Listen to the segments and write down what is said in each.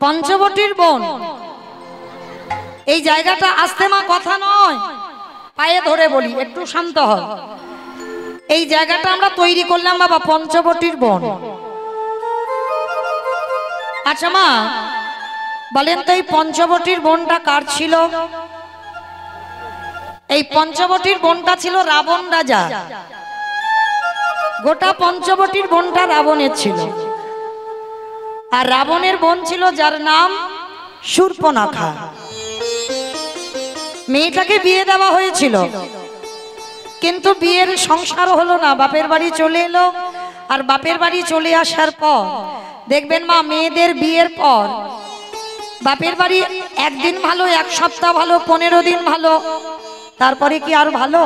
পঞ্চবটির বন এই জায়গাটা আস্তে মা কথা নয়, পায়ে ধরে বলি, একটু শান্ত হও। এই জায়গাটা আমরা তৈরি করলাম বাবা পঞ্চবটির বন। আচ্ছা মা বলেন তো এই পঞ্চবটির বনটা কার ছিল? এই পঞ্চবটির বনটা ছিল রাবণ রাজা। গোটা পঞ্চবটির বনটা রাবণের ছিল। আর রাবণের বোন ছিল যার নাম শূর্পণখা। মেয়েটাকে বিয়ে দেওয়া হয়েছিল, কিন্তু বিয়ের সংসার হলো না, বাপের বাড়ি চলে এলো। আর বাপের বাড়ি চলে আসার পর দেখবেন মা, মেয়েদের বিয়ের পর বাপের বাড়ি একদিন ভালো, এক সপ্তাহ ভালো, 15 দিন ভালো, তারপরে কি আর ভালো?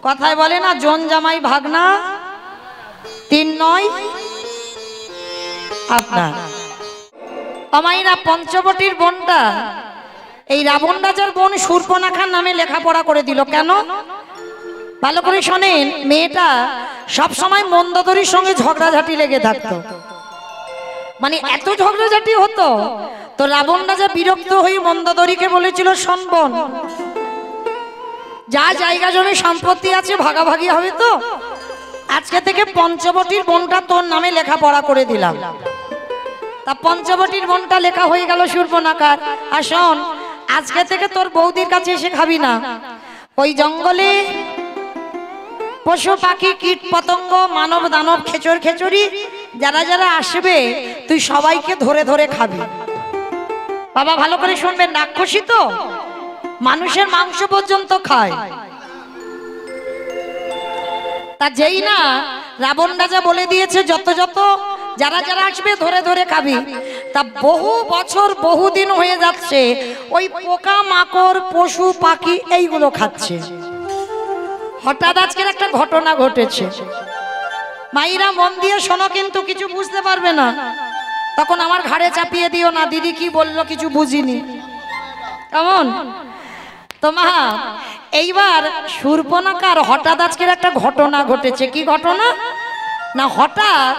কথায় বলে না, জন জামাই ভাগনা 3 নয় আপনার। আমাইরা পঞ্চবটির বনটা এই রাবণ রাজার বোন শূর্পণখার নামে লেখাপড়া করে দিল। কেন? ভালো করে শোনেন। মেয়েটা সব সময় মন্দোদরীর সঙ্গে ঝগড়াঝাটি লেগে থাকতো, মানে এত ঝগড়াঝাটি হতো। তো রাবণ রাজা বিরক্ত হয়ে মন্দোদরীকে বলেছিল, শোন বোন, যা জায়গা জমি সম্পত্তি আছে ভাগাভাগি হবে, তো আজকে থেকে পঞ্চবটির বনটা তোর নামে লেখাপড়া করে দিলাম। তা পঞ্চবটির বনটা লেখা হয়ে গেল শূর্পণখার। আর শোন, আজকে থেকে তোর বৌদির কাছে এসে খাবি না, ওই জঙ্গলে পশু পাখি কীট পতঙ্গ মানব দানব খেচর খেচুরি যারা যারা আসবে তুই সবাইকে ধরে ধরে খাবি। বাবা ভালো করে শুনবেন, রাক্ষসী তো মানুষের মাংস পর্যন্ত খায়। তা যেই না রাবণ রাজা বলে দিয়েছে যত যত যারা যারা আসবে ধরে ধরে খাবি, তা বহু বছর বহুদিন হয়ে যাচ্ছে ওই পোকা মাকড় পশু পাখি এইগুলো খাচ্ছে। হঠাৎ আজকের একটা ঘটনা ঘটেছে, মাইরা মন দিয়ে শোনো, কিন্তু কিছু বুঝতে পারবে না, তখন আমার ঘাড়ে চাপিয়ে দিও না, দিদি কি বললো কিছু বুঝিনি, কেমন? তো মা এইবার শূর্পণখার হঠাৎ আজকের একটা ঘটনা ঘটেছে। কি ঘটনা না, হঠাৎ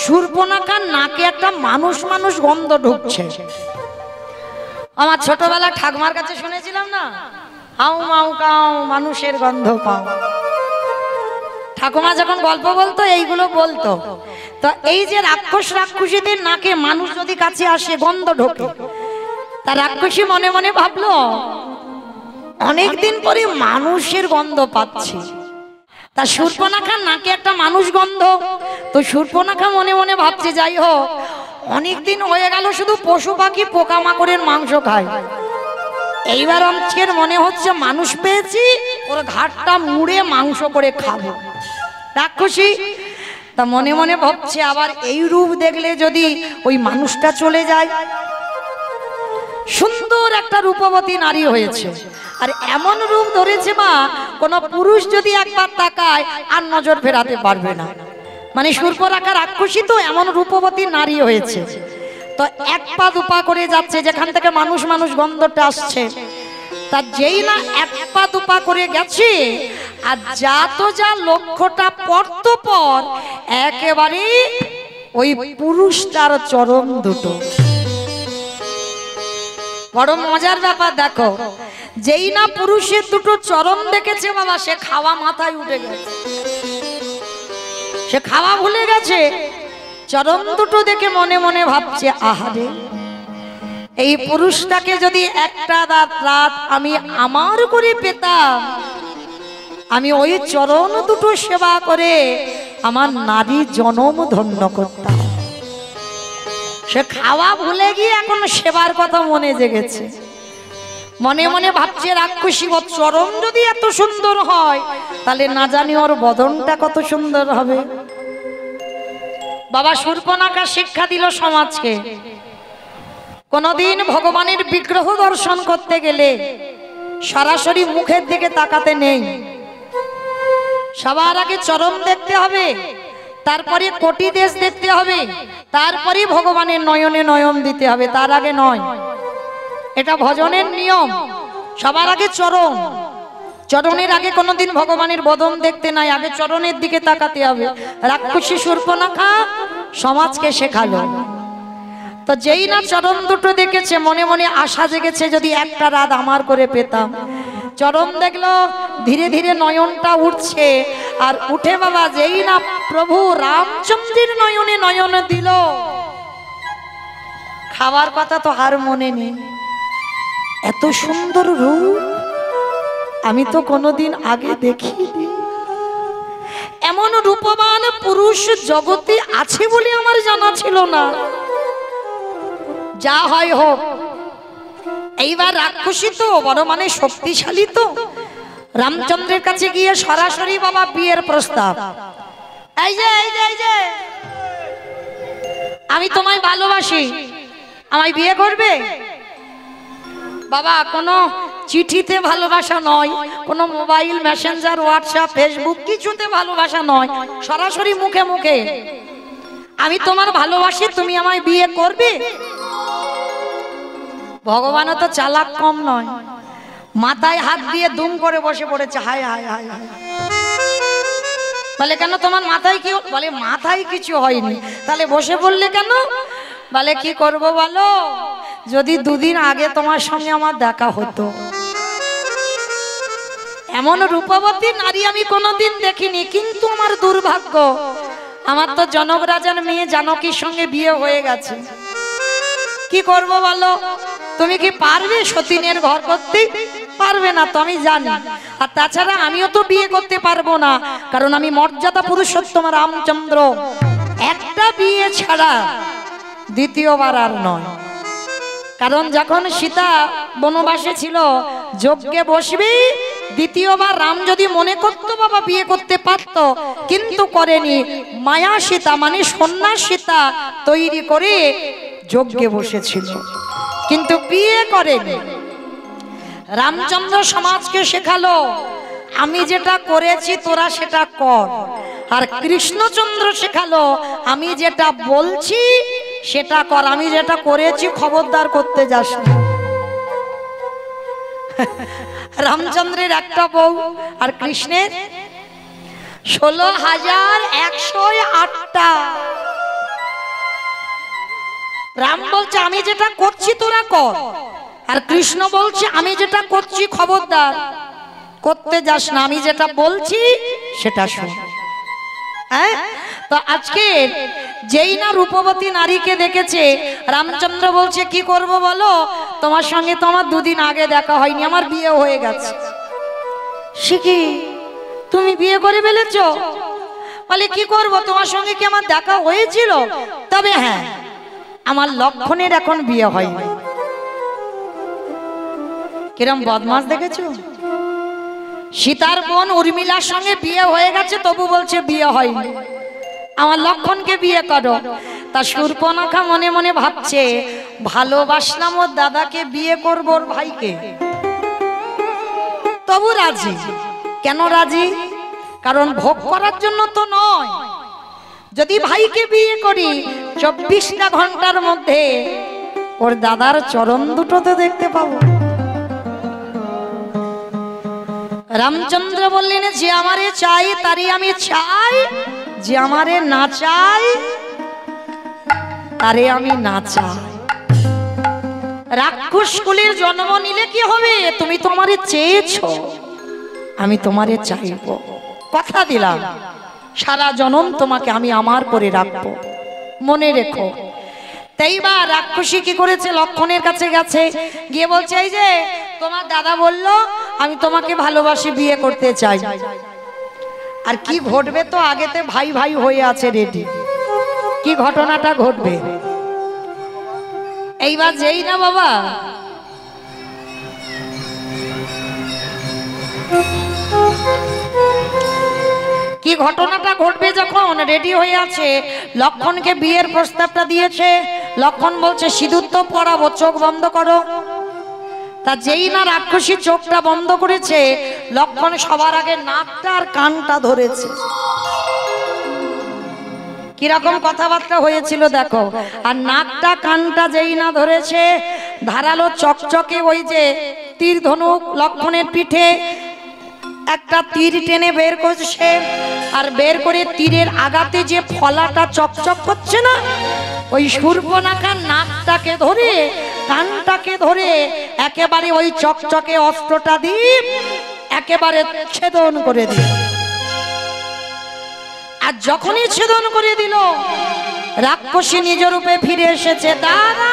শূর্পণখার নাকে একটা মানুষ মানুষ গন্ধ ঢুকছে। আমার ছোটবেলা ঠাকুমার কাছে শুনেছিলাম না, হাউ মাউ কাউ মানুষের গন্ধ পাও। ঠাকুমা যখন গল্প বলতো এইগুলো বলতো। তো এই যে রাক্ষস রাক্ষসীদের নাকে মানুষ যদি কাছে আসে গন্ধ ঢোকে, তা রাক্ষসী মনে মনে ভাবলো অনেকদিন পরে মানুষের গন্ধ পাচ্ছি। তা শূর্পণখার নাকে একটা মানুষ গন্ধ। তো শূর্পণখা মনে মনে ভাবছে, যাই হোক অনেকদিন হয়ে গেল শুধু পশু পাখি পোকা মাকড়ের মাংস খায়, এইবার আজকের মনে হচ্ছে মানুষ পেয়েছি, ওর ঘাটটা মুড়ে মাংস করে খাবো। রাক্ষসী তা মনে মনে ভাবছে, আবার এই রূপ দেখলে যদি ওই মানুষটা চলে যায়। সুন্দর একটা রূপবতী নারী হয়েছে, আর এমন রূপ ধরেছে মা, কোন পুরুষ যদি একবার তাকায় আর নজর ফেরাতে পারবে না। মানে শূর্পণখা রাক্ষসী তো এমন রূপবতী নারী হয়েছে। তো এক পা দুপা করে যাচ্ছে, যেখান থেকে মানুষ মানুষ গন্ধটা আসছে, তা যেই না এক পা দুপা করে গেছে, আর যা তো যা লক্ষ্যটা পড়তো পর একেবারে ওই পুরুষটার চরম দুটো। বড় মজার ব্যাপার দেখো, যেই না পুরুষের দুটো চরম দেখেছে বাবা, সে খাওয়া মাথায় উঠে গেছে, সে খাওয়া ভুলে গেছে। চরম দুটো দেখে মনে মনে ভাবছে, আহারে এই পুরুষটাকে যদি একটা রাত আমি আমার করে পেতাম, আমি ওই চরণ দুটো সেবা করে আমার নারী জনম ধন্য করতাম। সে খাওয়া ভুলে গিয়ে এখন সেবার কথা মনে জেগেছে। মনে মনে ভাবছে, রাক্ষসী ওর চরণ যদি এত সুন্দর হয়, তাহলে না জানি ওর বদনটা কত সুন্দর হবে। বাবা শূর্পণখা শিক্ষা দিল সমাজকে, কোনদিন ভগবানের বিগ্রহ দর্শন করতে গেলে সরাসরি মুখের দিকে তাকাতে নেই, সবার আগে চরণ দেখতে হবে, তারপরে কোটি দেশ দেখতে হবে, তারপরে ভগবানের নয়নে নয়ন দিতে হবে, তার আগে নয়। এটা ভজনের নিয়ম, সবার আগে চরণ, চরণের আগে কোনোদিন ভগবানের বদন দেখতে নাই, আগে চরণের দিকে তাকাতে হবে। রাক্ষসী শূর্পণখা সমাজকে শেখালো। তো যেই না চরণ দুটো দেখেছে মনে মনে আশা জেগেছে যদি একটা রাত আমার করে পেতাম। চরণ দেখলো ধীরে ধীরে নয়নটা উঠছে, আর উঠে বাবা যেই না প্রভু রামচন্দ্রের নয়নে নয়ন দিল, খাওয়ার কথা তো আর মনে নেই। এত সুন্দর রূপ আমি তো কোনোদিন আগে দেখিনি। এমন রূপবান পুরুষ জগতে আছে বলে আমার জানা ছিল না। যা হয় হোক, এইবার রাক্ষসী তো বড় মানে শক্তিশালী, তো রামচন্দ্রের কাছে গিয়ে সরাসরি বাবা বিয়ের প্রস্তাব। এই যে এই যে এই যে আমি তোমায় ভালোবাসি, আমায় বিয়ে করবে? বাবা কোনো চিঠিতে ভালোবাসা নয়, কোনো মোবাইল মেসেঞ্জার হোয়াটসঅ্যাপ ফেসবুক কিছুতে ভালোবাসা নয়, সরাসরি মুখে মুখে আমি তোমার ভালোবাসি, তুমি আমায় বিয়ে করবে? ভগবানও তো চালাক কম নয়, মাথায় হাত দিয়ে দুম করে বসে পড়েছে। হায় হায় হায় হায়। বলে কেন তোমার মাথায় কি? বলে মাথায় কিছু হয়নি। তাহলে বসে পড়লে কেন? বলে কি করব বলো, যদি দুদিন আগে তোমার সঙ্গে আমার দেখা হতো। এমন রূপবতী নারী আমি কোনোদিন দেখিনি, কিন্তু আমার দুর্ভাগ্য আমার তো জনক রাজার মেয়ে জানকীর সঙ্গে বিয়ে হয়ে গেছে। কি করব বলো? তুমি কি পারবে সতীনের ঘর করতে? পারবে না তো আমি জানি। আর তাছাড়া আমিও তো বিয়ে করতে পারবো না, কারণ আমি মর্যাদা পুরুষোত্তম রামচন্দ্র। একটা বিয়ে ছাড়া দ্বিতীয়বার আর নয়। কারণ যখন সীতা বনবাসে ছিল, যজ্ঞে বসবে, দ্বিতীয়বার রাম যদি মনে করতো বাবা বিয়ে করতে পারতো, কিন্তু করেনি। মায়া সীতা মানে সন্ন্যাস সীতা তৈরি করে যজ্ঞে বসেছিল, কিন্তু বিয়ে করেনি। রামচন্দ্র সমাজকে শেখালো আমি যেটা করেছি তোরা সেটা কর, আর কৃষ্ণচন্দ্র শেখালো আমি যেটা বলছি সেটা কর, আমি যেটা করেছি খবরদার করতে যাস না। রামচন্দ্রের একটা বউ আর কৃষ্ণের 16,108টা। রাম বলছে আমি যেটা করছি তোরা কর, আর কৃষ্ণ বলছে আমি যেটা করছি খবরদার করতে যাস না, আমি যেটা বলছি সেটা শোন। হ্যাঁ, তো আজকে যেই না রূপবতী নারীকে দেখেছে, রামচন্দ্র বলছে কি করব বলো, তোমার সঙ্গে তো আমার দুদিন আগে দেখা হয়নি, আমার বিয়ে হয়ে গেছে। সে কি তুমি বিয়ে করে ফেলেছো? বলে কি করব, তোমার সঙ্গে কি আমার দেখা হয়েছিল? তবে হ্যাঁ, আমার লক্ষণের এখন বিয়ে হয়নি। কিরম বদমাস দেখেছো? সীতার বোন উর্মিলার সঙ্গে বিয়ে হয়ে গেছে, তবু বলছে বিয়ে হয়নি, আমার লক্ষণকে বিয়ে করো। তা শূর্পণখা মনে মনে ভাবছে ভালোবাসলাম ওর দাদাকে, বিয়ে করবো ওর ভাইকে, তবু রাজি। কেন রাজি? কারণ ভোগ করার জন্য তো নয়। যদি ভাইকে বিয়ে করি 24টা ঘন্টার মধ্যে ওর দাদার চরণ দুটো তো দেখতে পাবো। রামচন্দ্র বললেন যে আমারে চাই তারই আমি চাই, যে আমারে না চাই তারে আমি না চাই। রাক্ষস কুলের জন্ম নিলে কি হবে? তুমি তোমারে চেয়েছো, আমি তোমারে চাইবো, কথা দিলাম সারা জনম তোমাকে আমি আমার করে রাখবো, মনে রেখো। তাইবা রাক্ষসী কি করেছে? লক্ষণের কাছে গেছে, গিয়ে বলছে এই যে তোমার দাদা বলল আমি তোমাকে ভালোবাসি, বিয়ে করতে চাই। আর কি ঘটবে তো আগেতে ভাই ভাই হয়ে আছে রেডি, কি ঘটনাটা ঘটবে এইবার যেই না বাবা কি ঘটনাটা ঘটবে, যখন রেডি হয়ে আছে লক্ষণকে বিয়ের প্রস্তাবটা দিয়েছে, লক্ষণ বলছে সিঁদুর তো পরাবো, চোখ বন্ধ করো। তা যেই না রাক্ষসী চোখটা বন্ধ করেছে, লক্ষণ সবার আগে নাকটা আর কানটা ধরেছে। কিরকম কথাবার্তা হয়েছিল দেখো। আর নাকটা কানটা যেই না ধরেছে, ধারালো চকচকে ওই যে তীর ধনুক লক্ষণের পিঠে একটা তীর টেনে বের করছে, আর বের করে তীরের আগাতে যে ফলাটা চকচক করছে না, ওই শূর্পণখার নাকটাকে ধরে কানটাকে ধরে একেবারে ওই চকচকে অস্ত্রটা দিয়ে একেবারে ছেদন করে দিল। আর যখনই ছেদন করে দিল, রাক্ষসী নিজ রূপে ফিরে এসেছে। দাদা,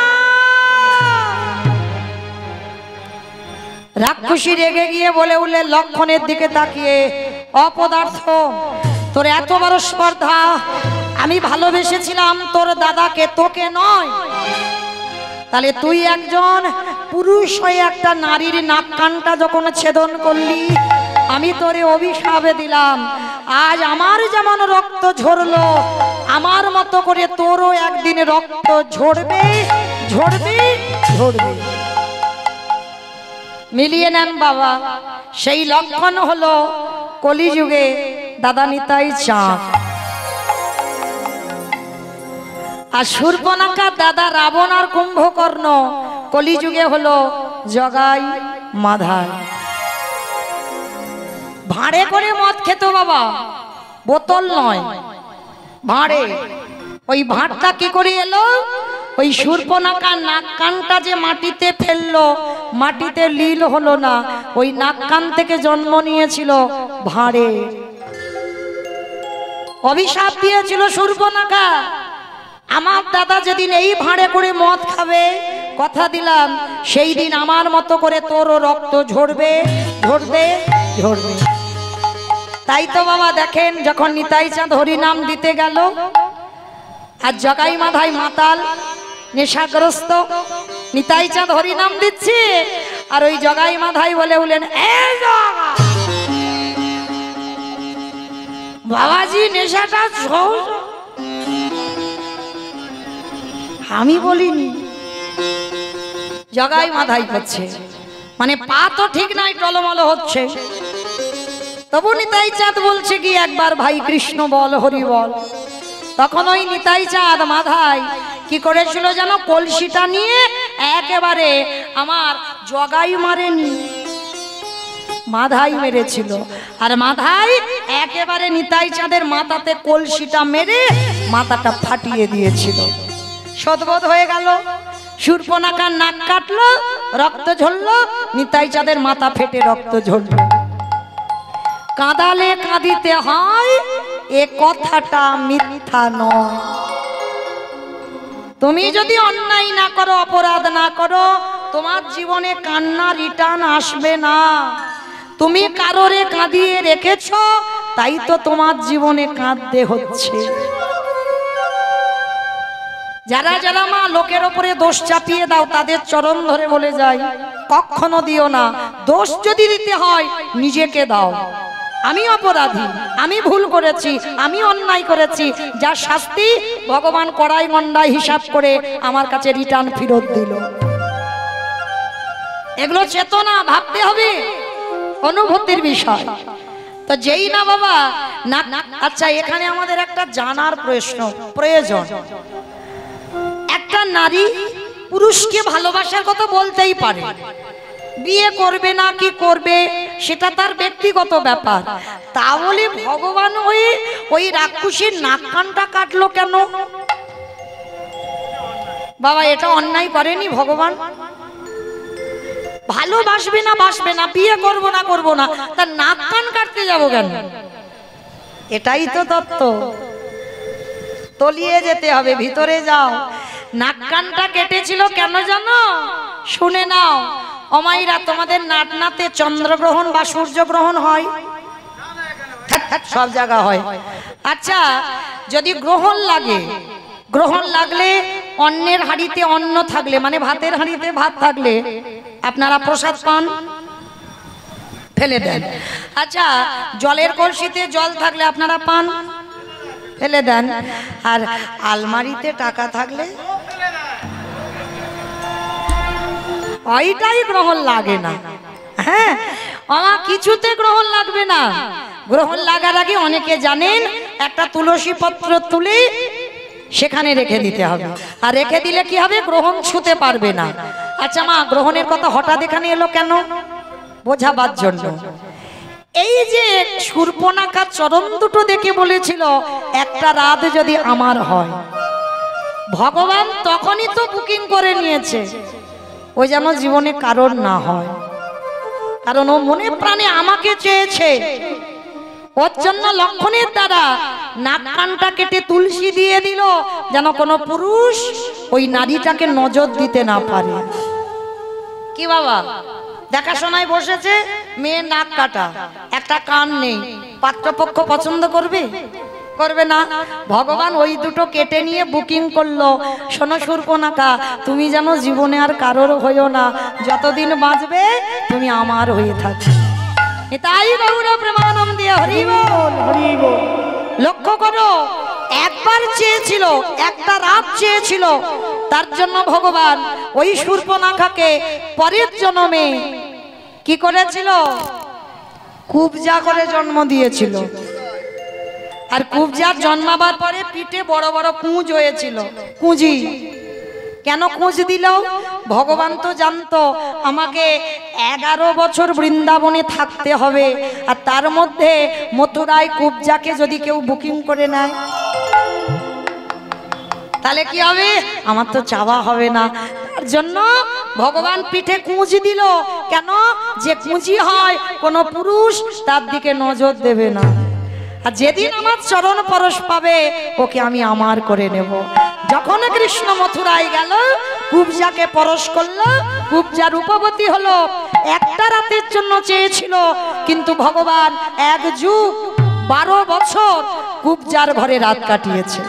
রাক্ষসী রেগে গিয়ে বলে উঠলে লক্ষণের দিকে তাকিয়ে, অপদার্থ, তোর এত বড় স্পর্ধা! আমি ভালোবেসেছিলাম তোর দাদাকে, তোকে নয়। তাহলে তুই একজন পুরুষ হয়ে একটা নারীর নাক কানটা যখন ছেদন করলি, আমি তোরে অভিশাপ দিলাম, আজ আমার যেমন রক্ত ঝরলো, আমার মতো করে তোরও একদিন রক্ত ঝরবে, ঝরবে, ঝরবে। মিলিয়ে নেন বাবা। সেই লক্ষণ হলো কলিযুগে দাদা নিতাই চাঁদ, আর শূর্পণখা দাদা রাবণ আর কুম্ভকর্ণ কলিযুগে হলো জগাই মাধাই। ভাঁড়ে করে মদ খেত বাবা, বোতল নয়, ভাঁড়ে। ওই ভাঁড়টা কি করে এলো? ওই শূর্পণখা নাক কানটা যে মাটিতে ফেললো, মাটিতে লীল হলো না, ওই নাক কান থেকে জন্ম নিয়েছিল ভাঁড়ে। অভিশাপ দিয়েছিল শূর্পণখা, আমার দাদা যেদিন এই ভাঁড়ে করে মদ খাবে, কথা দিলাম সেই দিন আমার মতো করে তোরও রক্ত ঝরবে, ঝরবে, ঝরবে। তাই তো বাবা দেখেন, যখন নিতাই চাঁদ হরিনাম দিতে গেল, আর জগাই মাধাই মাতাল নেশাগ্রস্ত, নিতাই চাঁদ হরিনাম দিচ্ছে, আর ওই জগাই মাধাই বলে উঠলেন, বাবাজি নেশাটা সহজ। আমি বলিনি, জগাই মাধাই করছে, মানে পা তো ঠিক নাই, টলমল হচ্ছে। তবু নিতাই চাঁদ বলছে কি, একবার ভাই কৃষ্ণ বল, হরি বল। তখন ওই নিতাই চাঁদ মাধাই কি করেছিল যেন, কলসিটা নিয়ে একেবারে আমার জগাই মারেনি, মাধাই মেরেছিল। আর মাধাই একেবারে নিতাই চাঁদের মাথাতে কলসিটা মেরে মাথাটা ফাটিয়ে দিয়েছিল। সদবোধ হয়ে গেল, শূর্পণখার নাক কাটলো, রক্ত ঝরলো, নিতাই চাঁদের মাথা ফেটে রক্ত ঝরলো। কাঁদালে কাঁদিতে হয়, এ কথাটা মিথ্যা নয়। তুমি যদি অন্যায় না করো, অপরাধ না করো, তোমার জীবনে কান্না রিটার্ন আসবে না। তুমি কারোরে কাঁদিয়ে রেখেছো, তাই তো তোমার জীবনে কাঁদতে হচ্ছে। যারা যারা মা লোকের ওপরে দোষ চাপিয়ে দাও, তাদের চরণ ধরে বলে যাই, কখনো দিও না। দোষ যদি দিতে হয়, নিজেকে দাও। আমি অপরাধী, আমি ভুল করেছি, আমি অন্যায় করেছি, যার শাস্তি ভগবান কড়াই মন্ডায় হিসাব করে আমার কাছে রিটার্ন ফেরত দিল। এগুলো চেতনা, ভাবতে হবে, অনুভূতির বিষয়। তো যেই না বাবা না। আচ্ছা, এখানে আমাদের একটা জানার প্রয়োজন। একটা নারী পুরুষকে ভালোবাসার কথা বলতেই পারে, বিয়ে করবে না কি করবে সেটা তার ব্যক্তিগত ব্যাপার। তাহলে ভগবান হয়ে ওই রাক্ষসীর নাক কানটা কাটলো কেন বাবা? এটা অন্যায় করেনি ভগবান? ভালোবাসবে না, বাসবে না, বিয়ে করবো না, করবো না, তার নাক কান কাটতে যাবো কেন? এটাই তো তত্ত্ব। তলিয়ে যেতে হবে, ভিতরে যাও। নাক কানটা কেটেছিল কেন জানো? শুনে নাও অমাইরা, তোমাদের নাটনাতে চন্দ্রগ্রহণ বা সূর্যগ্রহণ হয়? সব জায়গা হয়। আচ্ছা, যদি গ্রহণ লাগে, গ্রহণ লাগলে অন্নের হাঁড়িতে অন্ন থাকলে, মানে ভাতের হাঁড়িতে ভাত থাকলে আপনারা প্রসাদ পান, ফেলে দেন। আচ্ছা, জলের কলসিতে জল থাকলে আপনারা পান, ফেলে দেন। আর আলমারিতে টাকা থাকলে ওইটাই গ্রহণ লাগে না। হ্যাঁ, আমার কিছুতে গ্রহণ লাগবে না। গ্রহণ লাগার আগে অনেকে জানেন, একটা তুলসী পত্র তুলে সেখানে রেখে দিতে হবে। আর রেখে দিলে কি হবে? গ্রহণ ছুঁতে পারবে না। আচ্ছা মা, গ্রহণের কথা হঠাৎ এখানে এলো কেন? বোঝাবার জন্য। এই যে শূর্পণখা চরণ দুটো দেখে বলেছিল একটা রাত যদি আমার হয়, ভগবান তখনই তো বুকিং করে নিয়েছে ওই যেন জীবনে কারণ না হয়, কারণ ও মনে প্রাণে আমাকে চেয়েছে। ওর জন্য লক্ষণের দ্বারা নাক কানটা কেটে তুলসী দিয়ে দিল, যেন কোনো পুরুষ ওই নারীটাকে নজর দিতে না পারে। কি বাবা, দেখাশোনায় বসেছে, মেয়ের নাক কাটা, একটা কান নেই, পাত্রপক্ষ পছন্দ করবে? করবে না। ভগবান ওই দুটো কেটে নিয়ে বুকিং করলো, শোনো শূর্পণখা, তুমি যেন জীবনে আর কারোর হইও না, যতদিন বাঁচবে তুমি আমার হয়ে থাকবে। তাই বাবুরা প্রেমানন্দে হরি বল হরি বল। লক্ষ্য করো, একবার চেয়েছিল, একটা রাত চেয়েছিল, তার জন্য ভগবান ওই শূর্পণখাকে পরের জন্মে কি করেছিল? কুবজা করে জন্ম দিয়েছিল। আর কুবজার জন্মাবার পরে পিঠে বড় বড় কুঁজ হয়েছিল, কুঁজি। কেন কুঁজ দিল? ভগবান তো জানতো আমাকে 11 বছর বৃন্দাবনে থাকতে হবে, আর তার মধ্যে মথুরায় কুবজাকে যদি কেউ বুকিং করে নেয় তাহলে কি হবে? আমার তো চাওয়া হবে না। তার জন্য ভগবান পিঠে কুঁজ দিল। কেন? যে কুঁজি হয় কোনো পুরুষ তার দিকে নজর দেবে না, আর যেদিন আমার চরণ পরশ পাবে ওকে আমি আমার করে নেব। যখন কৃষ্ণ মথুরায় গেল, কুবজাকে পরশ করলো, কুবজা রূপবতী হলো। একটা রাতের জন্য চেয়েছিল, কিন্তু ভগবান 1 যুগ 12 বছর কুবজার ঘরে রাত কাটিয়েছে।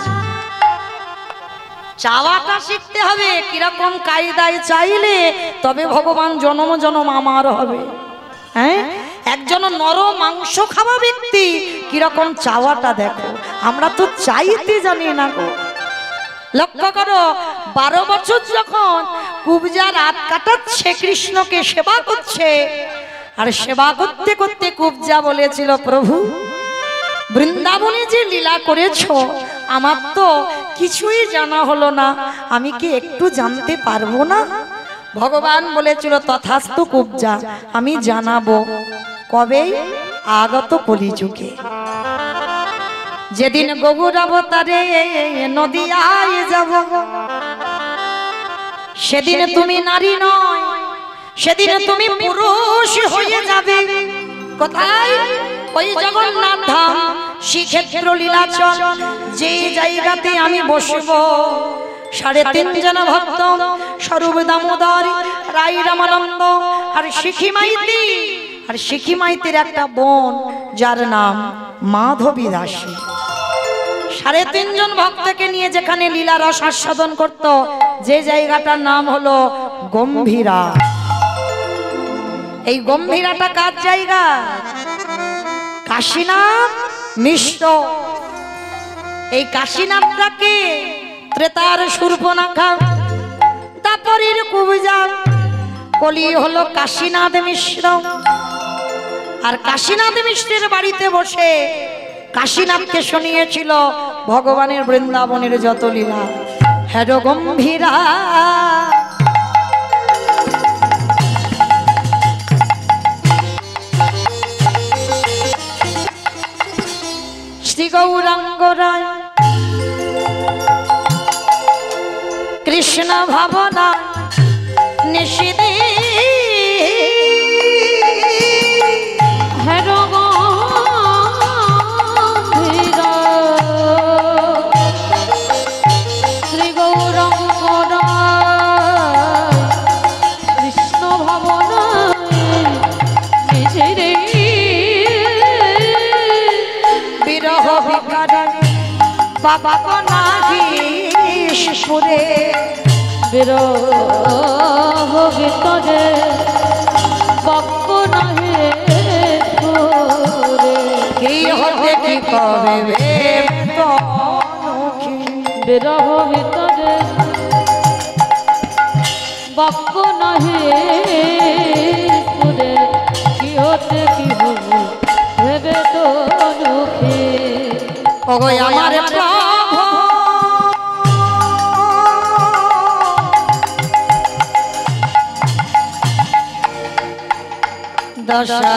চাওয়াটা শিখতে হবে, কিরকম কায়দায় চাইলে তবে ভগবান জনম জনম আমার হবে। হ্যাঁ, একজন নর মাংস খাওয়া ব্যক্তি কিরকম চাওয়াটা দেখো, আমরা তো চাইতে জানি না গো। লক্ষ্য করো, 12 বছর যখন কুবজা রাত কাটাচ্ছে, কৃষ্ণকে সেবা করছে, আর সেবা করতে করতে কুবজা বলেছিল, প্রভু বৃন্দাবনে যে লীলা করেছো আমার তো কিছুই জানা হলো না, আমি কি একটু জানতে পারবো না? ভগবান বলেছিল, তথাস্তু কুবজা, আমি জানাবো। কবে? আগত কলিযুগে, যেদিন গৌর অবতারে নদিয়ায় যাব, সেদিন তুমি নারী নয়, সেদিন তুমি পুরুষ হয়ে যাবে। কোথায়? ওই জগন্নাথ ধাম, শ্রীক্ষেত্র লীলাচল, যে জায়গাতে আমি বসবো। 3.5 জন ভক্ত, স্বরূপ দামোদর, রাই রামানন্দ আর শিখি মাইতি, আর শিখি মাইতির একটা বোন যার নাম মাধবী দাসী। 3.5 জন ভক্তকে নিয়ে যেখানে লীলা রস আস্বাদন করত, যে জায়গাটার নাম হলো গম্ভীরা। এই গম্ভীরাটা কার জায়গা? কাশীনাথ মিশ্র। এই কাশীনাথটাকে ত্রেতার শূর্পণখা, তারপরের কুবজা, কলি হলো কাশীনাথ মিশ্র। আর কাশীনাথ মিশ্রের বাড়িতে বসে কাশীনাথকে শুনিয়েছিল ভগবানের বৃন্দাবনের যত লীলা। হ্যাঁ গম্ভীরা, শ্রী গৌরাঙ্গ রায় কৃষ্ণ ভাবনা নিষিদে, শ্রী গৌরাঙ্গ রায় কৃষ্ণ ভাবনা নিষিদে, বিরহ বিকারে বাবা নাগীশপুরে, বিরহ বিকারে বাক্য নাহে পুরে, কি হতে কি কবে বিরহ বিকারে বাক্য নাহে পুরে, কি হতে কি হবে ভেবে তো দুঃখে। ওগো আমার প্রভু দশা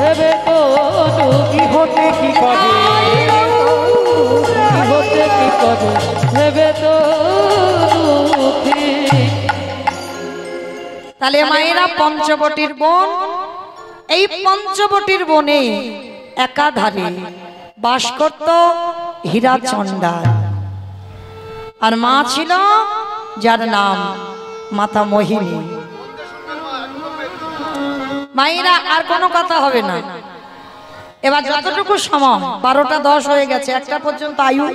ভেবে তো কি হতে কি করে, কি হতে কি করে ভেবে তো দুঃখী। তাহলে মায়েরা পঞ্চবটির বন, এই পঞ্চবটির বনে একাধারে বাস করত হীরাচন্ডাল, আর মা ছিল যার নাম মাতা মোহিনী। মায়েরা আর কোনো কথা হবে না, এবার যতটুকু সময় 12টা 10 হয়ে গেছে, 1টা পর্যন্ত আয়ু,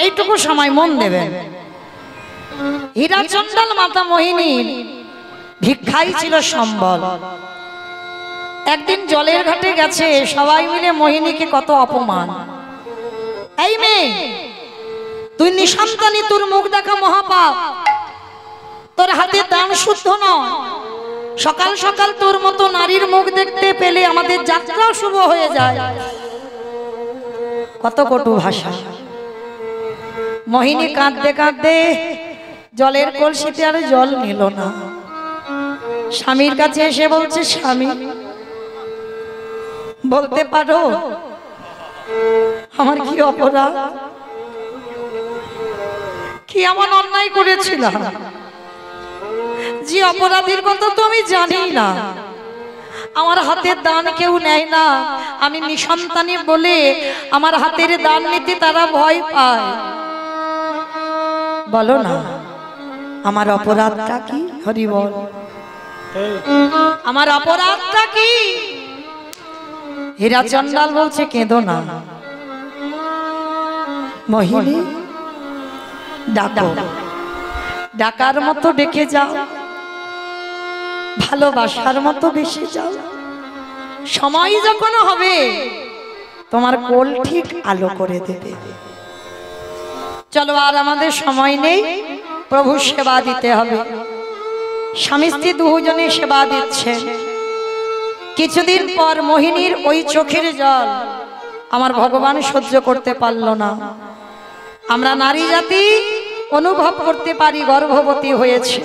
এইটুকু সময় মন দেবেন। হীরাচন্ডাল মাতা মোহিনীর ভিক্ষাই ছিল সম্বল। একদিন জলের ঘাটে গেছে, সবাই মিলে মোহিনীকে কত অপমান। এই মেয়ে, তুই নিঃসন্তানী, তোর মুখ দেখা মহাপাপ, তোর হাতে দান শুদ্ধ নয়, সকাল সকাল তোর মতো নারীর মুখ দেখতে পেলে আমাদের যাত্রা শুভ হয়ে যায়। কত কটু ভাষা। মোহিনী কাঁদতে কাঁদতে জলের কলসিতে আর জল নিল না, স্বামীর কাছে এসে বলছে, স্বামী বলতে পারো আমার কি অপরাধ, কি এমন অন্যায় করেছিলাম যে অপরাধীর কথা তো আমি জানি না। আমার হাতের দান কেউ নেয় না, আমি নিঃসন্তানী বলে আমার হাতের দান নিতে তারা ভয় পায়। বলো না আমার অপরাধটা কি? হরি বল, আমার অপরাধটা কি? হীরাচন্ডাল বলছে, কেঁদো না মোহিনী, ডাকো, ডাকার মতো ডেকে যাও, ভালোবাসার মতো বেশি যাও, সময় যখন হবে তোমার কোল ঠিক আলো করে দেবে। চলো আর আমাদের সময় নেই, প্রভুর সেবা দিতে হবে। স্বামী স্ত্রী দুজনে সেবা দিচ্ছে। কিছুদিন পর মোহিনীর ওই চোখের জল আমার ভগবান সহ্য করতে পারল না। আমরা নারী জাতি অনুভব করতে পারি গর্ভবতী হয়েছে।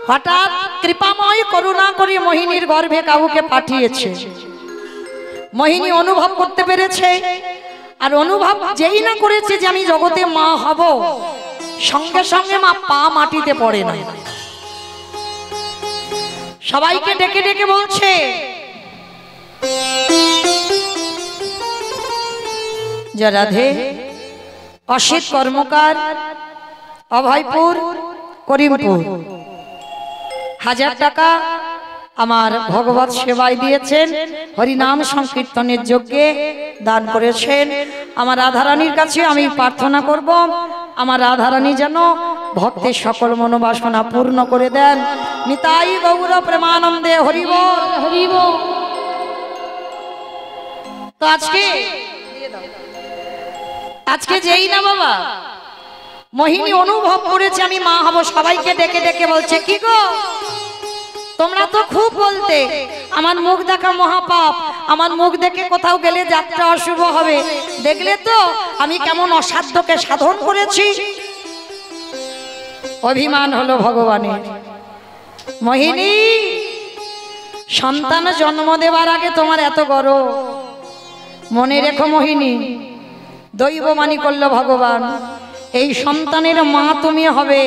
হঠাৎ কৃপাময় করুণা করে মোহিনীর গর্ভে কাউকে পাঠিয়েছে। মোহিনী অনুভব করতে পেরেছে, আর অনুভব যেই না করেছে যে আমি জগতে মা হব, সঙ্গে সঙ্গে মা পা মাটিতে পড়ে না। সবাইকে ডেকে ডেকে বলছে, রাধে, অসিত কর্মকার, অভয়পুর, করিমপুর 1000 টাকা আমার ভগবত সেবায় দিয়েছেন, হরিনাম সংকীর্তনের যজ্ঞে দান করেছেন। আমার রাধারানীর কাছে আমি প্রার্থনা করব, আমার রাধারানী যেন ভক্তের সকল মনোবাসনা পূর্ণ করে দেন। নিতাই গৌর প্রেমানন্দে হরি বল, হরি বল। তো আজকে যেই না বাবা মোহিনী অনুভব করেছে আমি মা হব, সবাইকে ডেকে ডেকে বলছে, কি গো তোমরা তো খুব বলতে আমার মুখ দেখা মহাপাপ, আমার মুখ দেখে কোথাও গেলে যাত্রা অশুভ হবে, দেখলে তো আমি কেমন অসাধ্যকে সাধন করেছি। অভিমান হলো ভগবানের। মোহিনী, সন্তান জন্ম দেওয়ার আগে তোমার এত গর্ব, মনে রেখো মোহিনী, দৈববাণী করলো ভগবান, এই সন্তানের মা তুমি হবে,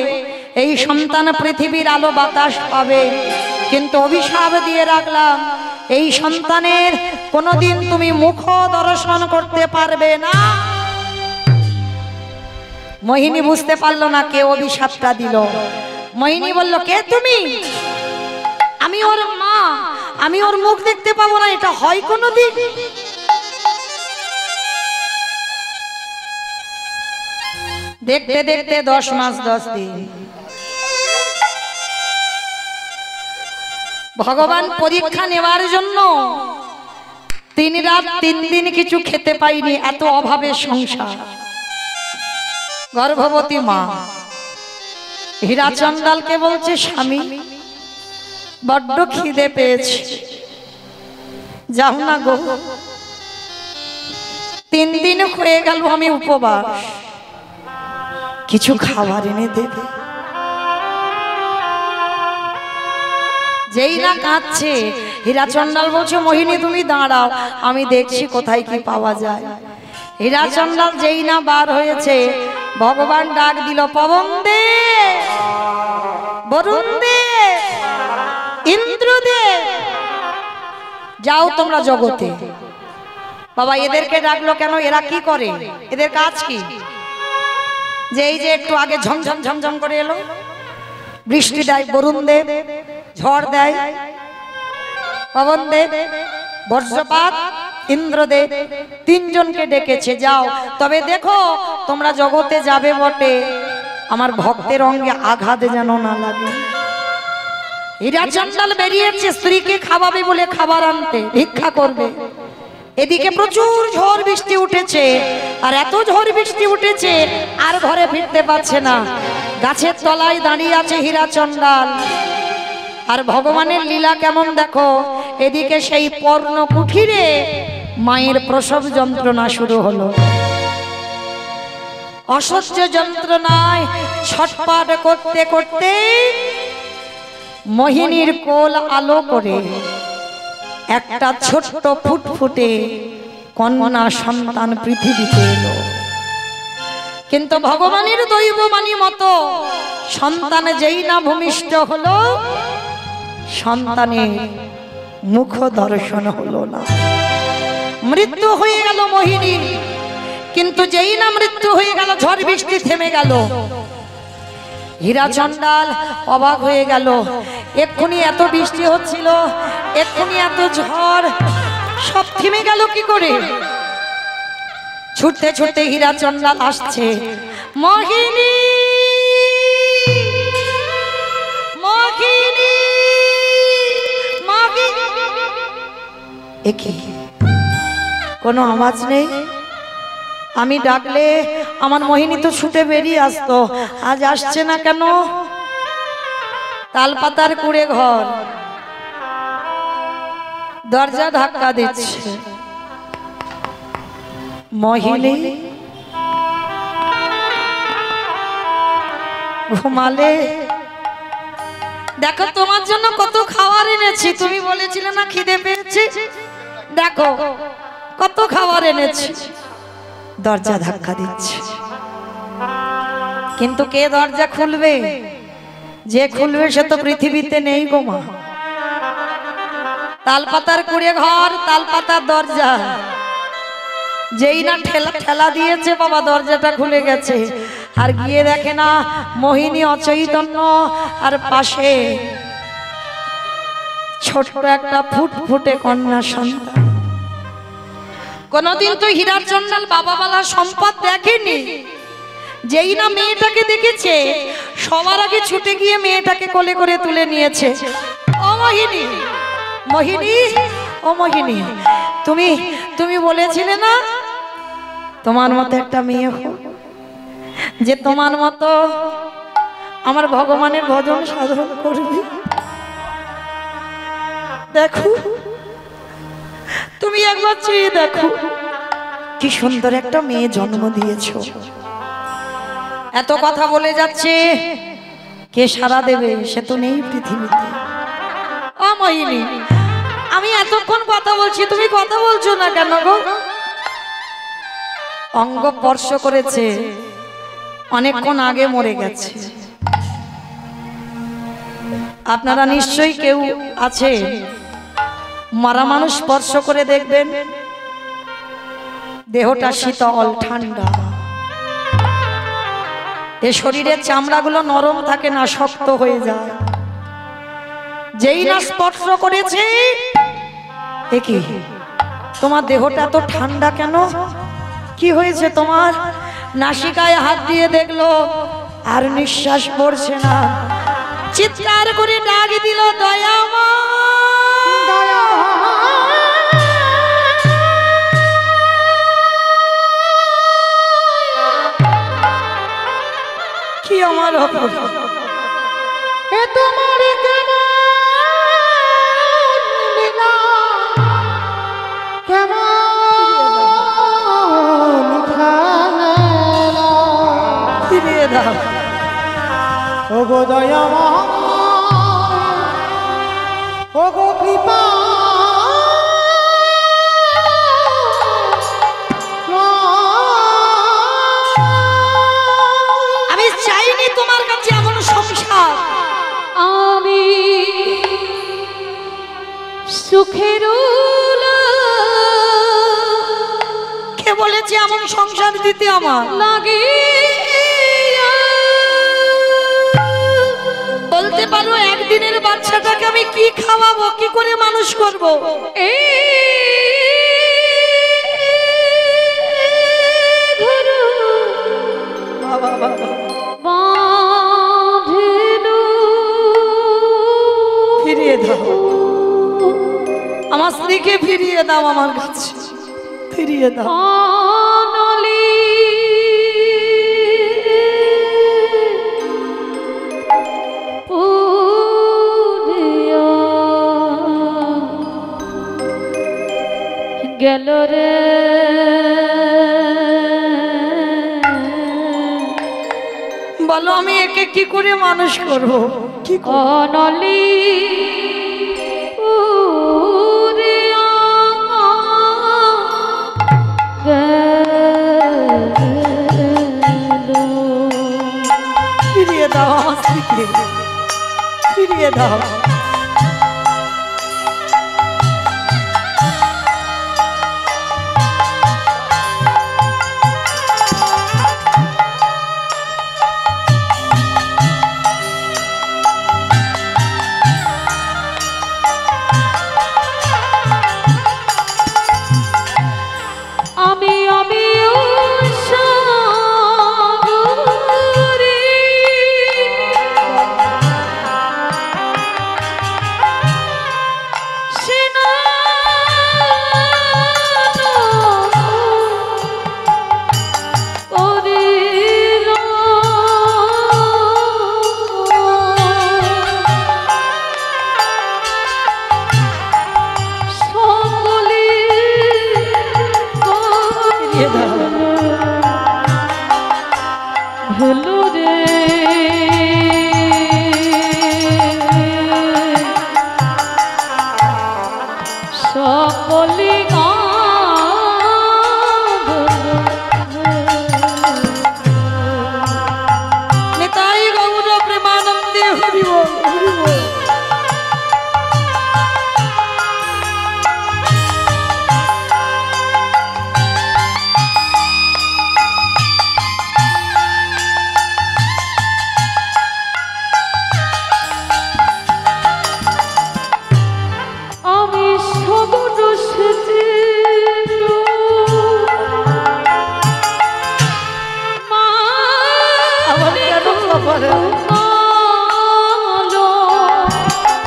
এই সন্তান পৃথিবীর আলো বাতাস পাবে, কিন্তু অভিশাপ দিয়ে রাখলাম এই সন্তানের কোনোদিন তুমি মুখ দর্শন করতে পারবে না। মোহিনী বুঝতে পারলো না কে অভিশাপটা দিল। মোহিনী বলল, কে তুমি? আমি ওর মা, আমি ওর মুখ দেখতে পাবো না, এটা হয় কোনোদিন? দেখতে দেখতে 10 মাস 10 দিন ভগবান পরীক্ষা নেওয়ার জন্য 3 রাত 3 দিন কিছু খেতে পাইনি, এত অভাবের সংসার। গর্ভবতী মা হীরাচন্ডালকে বলছে, স্বামী বড্ড খিদে পেয়েছে, যাও না গো, 3 দিন হয়ে গেল আমি উপবাস, কিছু খাবার এনে দেবে। যেই না কাঁদছে হীরা চন্ডাল বলছে মোহিনী তুমি দাঁড়াও, আমি দেখছি কোথায় কি পাওয়া যায়। হীরা চন্ডাল যেই না বার হয়েছে, ভগবান ডাক দিল, পবন দে, বরুণ দে, ইন্দ্র দে, যাও তোমরা জগতে। বাবা এদেরকে ডাকলো কেন? এরা কি করে? এদের কাজ কি? যে এই যে একটু আগে ঝমঝম ঝমঝম করে এলো, বৃষ্টি দেয় বরুণ দেব, ঝড় দেয় পবন দেব, বজ্রপাত ইন্দ্রদেব, তিনজনকে ডেকেছে যাও। তবে দেখো তোমরা জগতে যাবে বটে, আমার ভক্তের অঙ্গে আঘাত যেন না লাগে। হীরা চন্ডাল বেরিয়েছে স্ত্রীকে খাওয়াবে বলে খাবার আনতে, ভিক্ষা করবে। এদিকে প্রচুর ঝড় বৃষ্টি উঠেছে, আর এত ঝড় বৃষ্টি উঠেছে আর ঘরে ফিরতে পারছে না। গাছের তলায় দাঁড়িয়ে আছে হীরা চন্ডাল। আর ভগবানের লীলা কেমন দেখো, এদিকে সেই পর্ণ কুঠিরে মায়ের প্রসব যন্ত্রণা শুরু হলো। অসহ্য যন্ত্রণায় ছটফট করতে করতে মোহিনীর কোল আলো করে একটা ছোট্ট ফুটফুটে কন্যা সন্তান পৃথিবীতে এলো। কিন্তু ভগবানের দৈববাণী মতো সন্তান যেই না ভূমিষ্ঠ হলো, সন্তানের মুখ দর্শন হলো না। মৃত্যু হয়ে গেল মোহিনী। কিন্তু যেই না মৃত্যু হয়ে গেল, ঝড় বৃষ্টি থেমে গেল। হীরা চন্ডাল অবাক হয়ে গেল, এক্ষুনি এত বৃষ্টি হচ্ছিল, এক্ষুনি এত ঝড়, সব থেমে গেল কি করে? ছুটতে ছুটতে হীরা চন্ডাল আসছে, মোহিনী মোহিনী মোহিনী। একি কোনো আওয়াজ নেই? আমি ডাকলে আমার মোহিনী তো ছুটে বেরিয়ে আসতো, আজ আসছে না কেন? তালপাতার কুড়ে ঘর, দরজা ধাক্কা দিচ্ছে। মোহিনী ঘুমালে? দেখো তোমার জন্য কত খাবার এনেছি, তুমি বলেছিলে না খিদে পেয়েছি, দেখো কত খাবার এনেছি। দরজা ধাক্কা দিচ্ছে, কিন্তু কে দরজা খুলবে? যে খুলবে সে তো পৃথিবীতে নেই গো মা। তালপাতার কুড়ে ঘর, তালপাতার দরজা, যেই না ঠেলা ঠেলা দিয়েছে বাবা, দরজাটা খুলে গেছে। আর গিয়ে দেখে না মোহিনী অচৈতন্য, আর পাশে ছোট একটা ফুটফুটে কন্যা সন্তান। কোনদিন তো হীরা চন্ডাল বাবা বালা সম্পদ দেখেনি। যেই না মেয়েটাকে দেখেছে, সবার আগে ছুটে গিয়ে মেয়েটাকে কোলে করে তুলে নিয়েছে। ও মোহিনী, মোহিনী, ও মোহিনী, তুমি তুমি বলেছিলে না তোমার মতো একটা মেয়ে হোক, যে তোমার মতো আমার ভগবানের ভজন সাধন করবে। দেখো তুমি একবার চেয়ে দেখো, কি সুন্দর একটা মেয়ে জন্ম দিয়েছো। এত কথা বলে যাচ্ছে, কে সাড়া দেবে? সে তো নেই পৃথিবীতে। ও মোহিনী, আমি এতক্ষণ কথা বলছি, তুমি কথা বলছো না কেন গো? অঙ্গ স্পর্শ করেছে, অনেকক্ষণ আগে মরে গেছে। আপনারা নিশ্চয়ই কেউ আছে মরা মানুষ স্পর্শ করে দেখবেন, দেহটা শীতল ঠান্ডা, এ শরীরের চামড়াগুলো নরম থাকে না, শক্ত হয়ে যায়। যেই না স্পর্শ করেছে, এ কি তোমার দেহটা তো ঠান্ডা কেন? কি হয়েছে তোমার? নাসিকায় হাত দিয়ে দেখলো আর নিঃশ্বাস পড়ছে না। চিৎকার করে ডাক দিল, দয়াময়, কি আমার অপরাধ? এ তোমার কেমন লীলা, কেমন খেলা, ফিরিয়ে দাও। ও গো দয়াময়, ও গো কৃপা সুখের কে বলেছে এমন সংসার দিতে আমার লাগে বলতে পারো একদিনের বাচ্চাটাকে আমি কি খাওয়াবো, কি করে মানুষ করব? ফিরিয়ে দাও আমার স্ত্রীকে, ফিরিয়ে দাও আমার কাছে, ফিরিয়ে দাও। গেল রে বলো আমি একে কি করে মানুষ করব? কি অনলি ফিরিয়ে দাও আমার স্ত্রীকে, ফিরিয়ে দাও।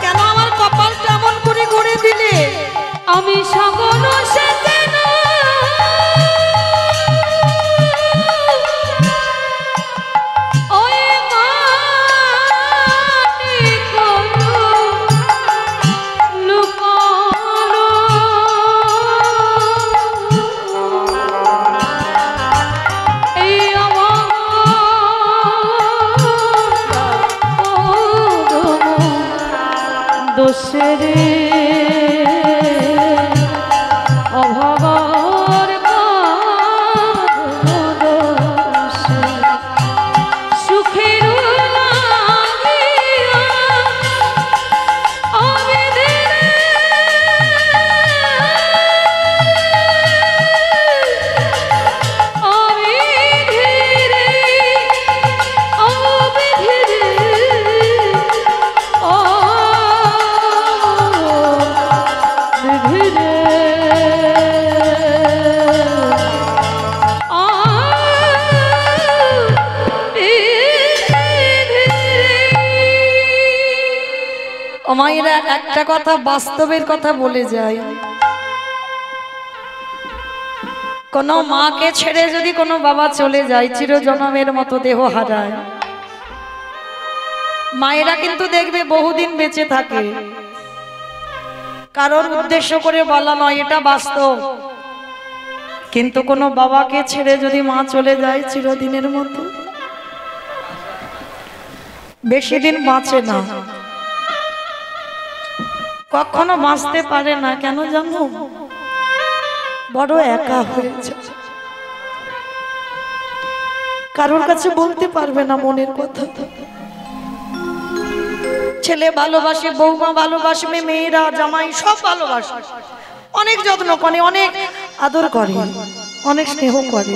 কেন আমার কপালটা এমন করে গড়ে দিলে? আমি সাগর সেতে দোষরে অভাবর দোষে সুখের লাগিয়া মায়েরা একটা কথা বাস্তবের কথা বলে যায়, কোন মাকে ছেড়ে যদি কোনো বাবা চলে যায়, চিরজনমের মতো দেহ হারায়, মায়েরা কিন্তু দেখবে বহুদিন বেঁচে থাকে। কারোর উদ্দেশ্য করে বলা নয়, এটা বাস্তব। কিন্তু কোনো বাবাকে ছেড়ে যদি মা চলে যায় চিরদিনের মতো, বেশি দিন বাঁচে না, কখনো বাঁচতে পারে না। কেন জানো? বড় একা হয়েছে, কারোর কাছে বলতে পারবে না মনের কথা। ছেলে ভালোবাসে, বৌমা ভালোবাসবে, মেয়েরা জামাই সব ভালোবাসে, অনেক যত্ন করে, অনেক আদর করে, অনেক স্নেহ করে।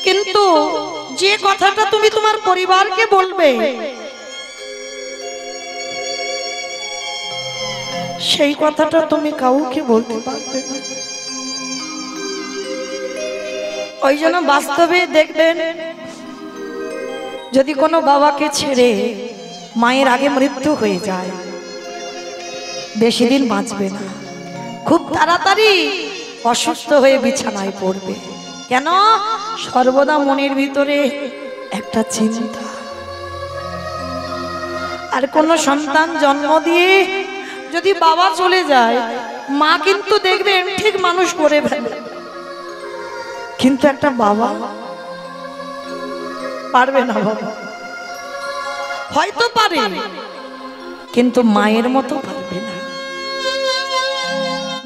কিন্তু যে কথাটা তুমি তোমার পরিবারকে বলবে, সেই কথাটা তুমি কাউকে বলতে পারবে না। ওই জন্য বাস্তবে দেখবেন, যদি কোনো বাবাকে ছেড়ে মায়ের আগে মৃত্যু হয়ে যায়, বেশি দিন বাঁচবে না, খুব তাড়াতাড়ি অসুস্থ হয়ে বিছানায় পড়বে। কেন? সর্বদা মনের ভিতরে একটা চিন্তা। আর কোনো সন্তান জন্ম দিয়ে যদি বাবা চলে যায়, মা কিন্তু দেখবেন ঠিক মানুষ করে ফেলে, কিন্তু একটা বাবা পারবে না। বাবা হয়তো পারে, কিন্তু মায়ের মতো পারবে না।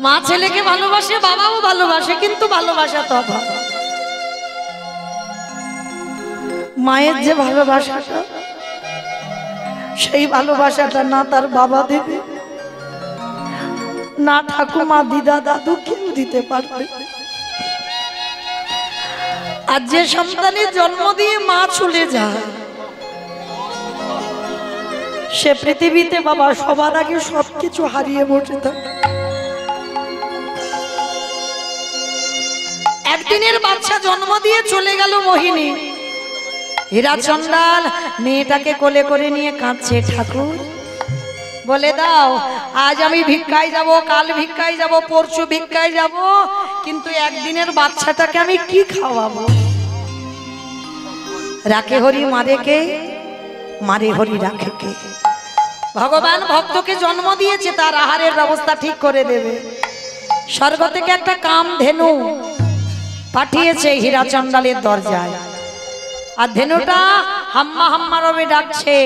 মা ছেলেকে ভালোবাসে, বাবাও ভালোবাসে, কিন্তু ভালোবাসা তো অভাব। মায়ের যে ভালোবাসাটা, সেই ভালোবাসাটা না তার বাবা দেবে, না ঠাকুমা, দিদা, দাদু কেউ দিতে পারবে। আর যে সন্তানের জন্ম দিয়ে মা চলে যায়, সে পৃথিবীতে বাবা সবার আগে সবকিছু হারিয়ে বসে থাকে। একদিনের বাচ্চা জন্ম দিয়ে চলে গেল মোহিনী, হীরা চন্ডাল মেয়েটাকে কোলে করে নিয়ে কাঁদছে। ঠাকুর বলে দাও, আজ আমি ভিক্ষায় যাব, কাল ভিক্ষায় যাব, পরশু ভিক্ষায় যাব, কিন্তু একদিনের বাচ্চাটাকে আমি কি খাওয়াবো? রাখে হরি মারে কে, মারে হরি রাখে কে? ভগবান ভক্তকে জন্ম দিয়েছে, তার আহারের ব্যবস্থা ঠিক করে দেবে। স্বর্গ থেকে একটা কাম ধেনু পাঠিয়েছে হীরা চন্ডালের দরজায়, আর ধেনুটা হাম্মা হাম্মা রবে ডাকছে।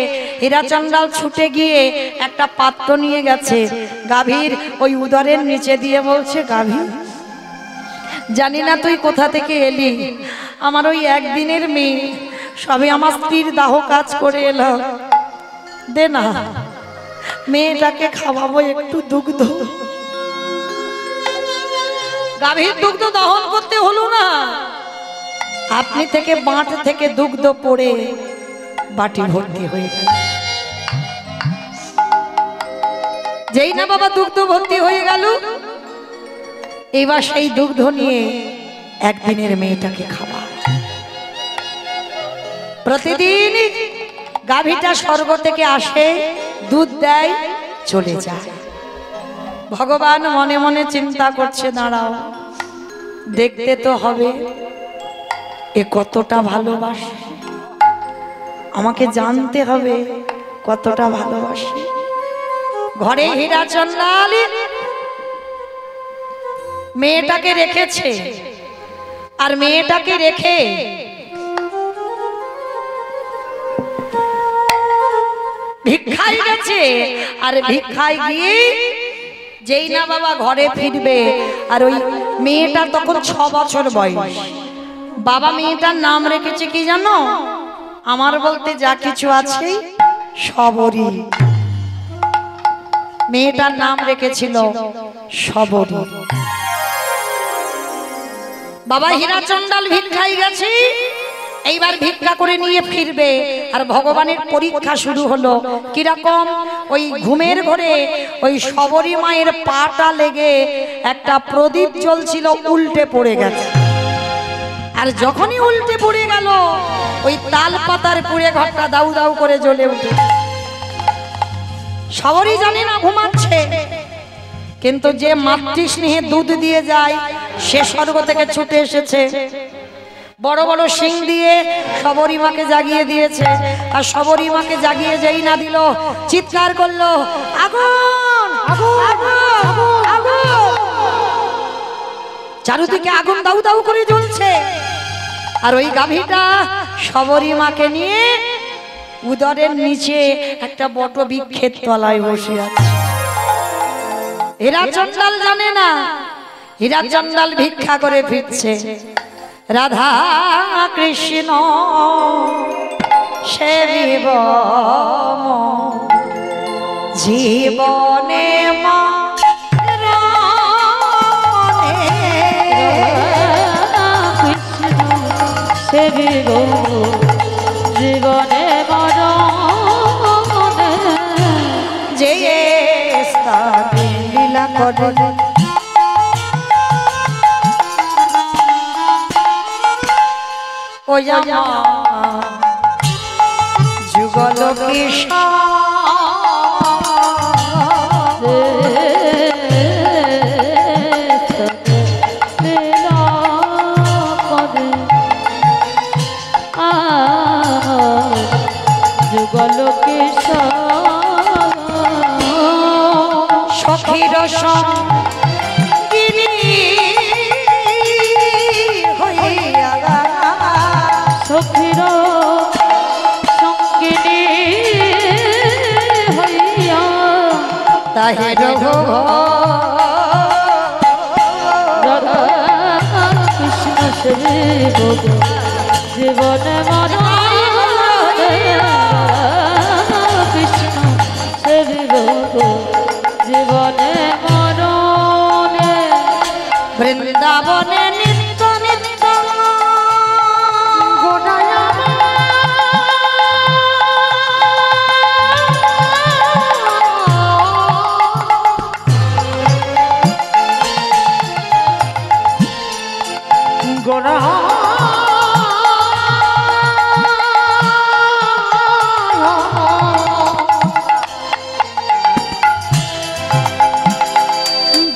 হীরা চন্ডাল ছুটে গিয়ে একটা পাত্র নিয়ে গেছে, গাভীর ওই উদরের নিচে দিয়ে বলছে, গাভী জানি না তুই কোথা থেকে এলি, আমার ওই একদিনের মেয়ে, সবে আমার স্ত্রীর দাহ কাজ করে এলো, দে না মেয়েটাকে খাওয়াবো একটু দুগ্ধ। গাভীর দুগ্ধ দহন করতে হলো না, আপনি থেকে বাঁট থেকে দুগ্ধ পড়ে বাটি ভর্তি হয়ে গেল। যেই না বাবা দুগ্ধ ভর্তি হয়ে গেল, এবার সেই দুগ্ধ নিয়ে একদিনের মেয়েটাকে খাওয়া। প্রতিদিন গাভীটা স্বর্গ থেকে আসে, দুধ দেয়, চলে যায়। ভগবান মনে মনে চিন্তা করছে, দাঁড়াও, দেখতে তো হবে এ কতটা ভালোবাসে, আমাকে জানতে হবে কতটা ভালোবাসে। ঘরে হীরা চন্ডাল মেয়েটাকে রেখেছে, আর মেয়েটাকে রেখে ভিক্ষায় গেছে। আর ভিক্ষায় গিয়ে যেই না বাবা ঘরে ফিরবে, আর ওই মেয়েটা তখন 6 বছর বয়স। বাবা মেয়েটার নাম রেখেছে কি জানো? আমার বলতে যা কিছু আছে সবরী। মেয়েটার নাম রেখেছিল সবরী। বাবা হীরা চন্ডাল ভিক্ষায় গেছে, এইবার ভিক্ষা করে নিয়ে ফিরবে, আর ভগবানের পরীক্ষা শুরু হলো। কিরকম? ওই ঘুমের ঘরে ওই সবরী মায়ের পাটা লেগে একটা প্রদীপ জ্বলছিল, উল্টে পড়ে গেছে। আর যখনই উল্টে পড়ে গেল, ওই তাল পাতার পুড়ে ঘরটা দাউ দাউ করে জ্বলে উঠে। সবরী জানে না ঘুমাচ্ছে, কিন্তু যে মাতৃ স্নেহে দুধ দিয়ে যায়, সে স্বর্গ থেকে ছুটে এসেছে, বড় বড় শিং দিয়ে সবরী মাকে জাগিয়ে দিয়েছে। আর সবরী মাকে জাগিয়ে যেই না দিল, চিৎকার করলো, আগুন আগুন আগুন। চারদিকে আগুন দাউ দাউ করে জ্বলছে। আর ওই গাভীটা সবরী মাকে নিয়ে উদরের নিচে একটা বট বৃক্ষের তলায় বসে আছে। হীরা চন্ডাল জানে না, হীরা চন্ডাল ভিক্ষা করে ফিরছে। রাধা কৃষ্ণ সেবিব জীবনে মা সেবিব জীবনে মরণে যে স্থানে লীলা করে ওই আমার যুগল কৃষ্ণ যুগল কৃষ্ণ সখীর সঙ্গিনী হইয়া সখীর সঙ্গিনী হইয়া তাহে রাধা কৃষ্ণ সেবিব জীবনে মরণে কৃষ্ণ সেবিব জীবনে মরণে বৃন্দাবনে নিত্য নিত্য গোড়া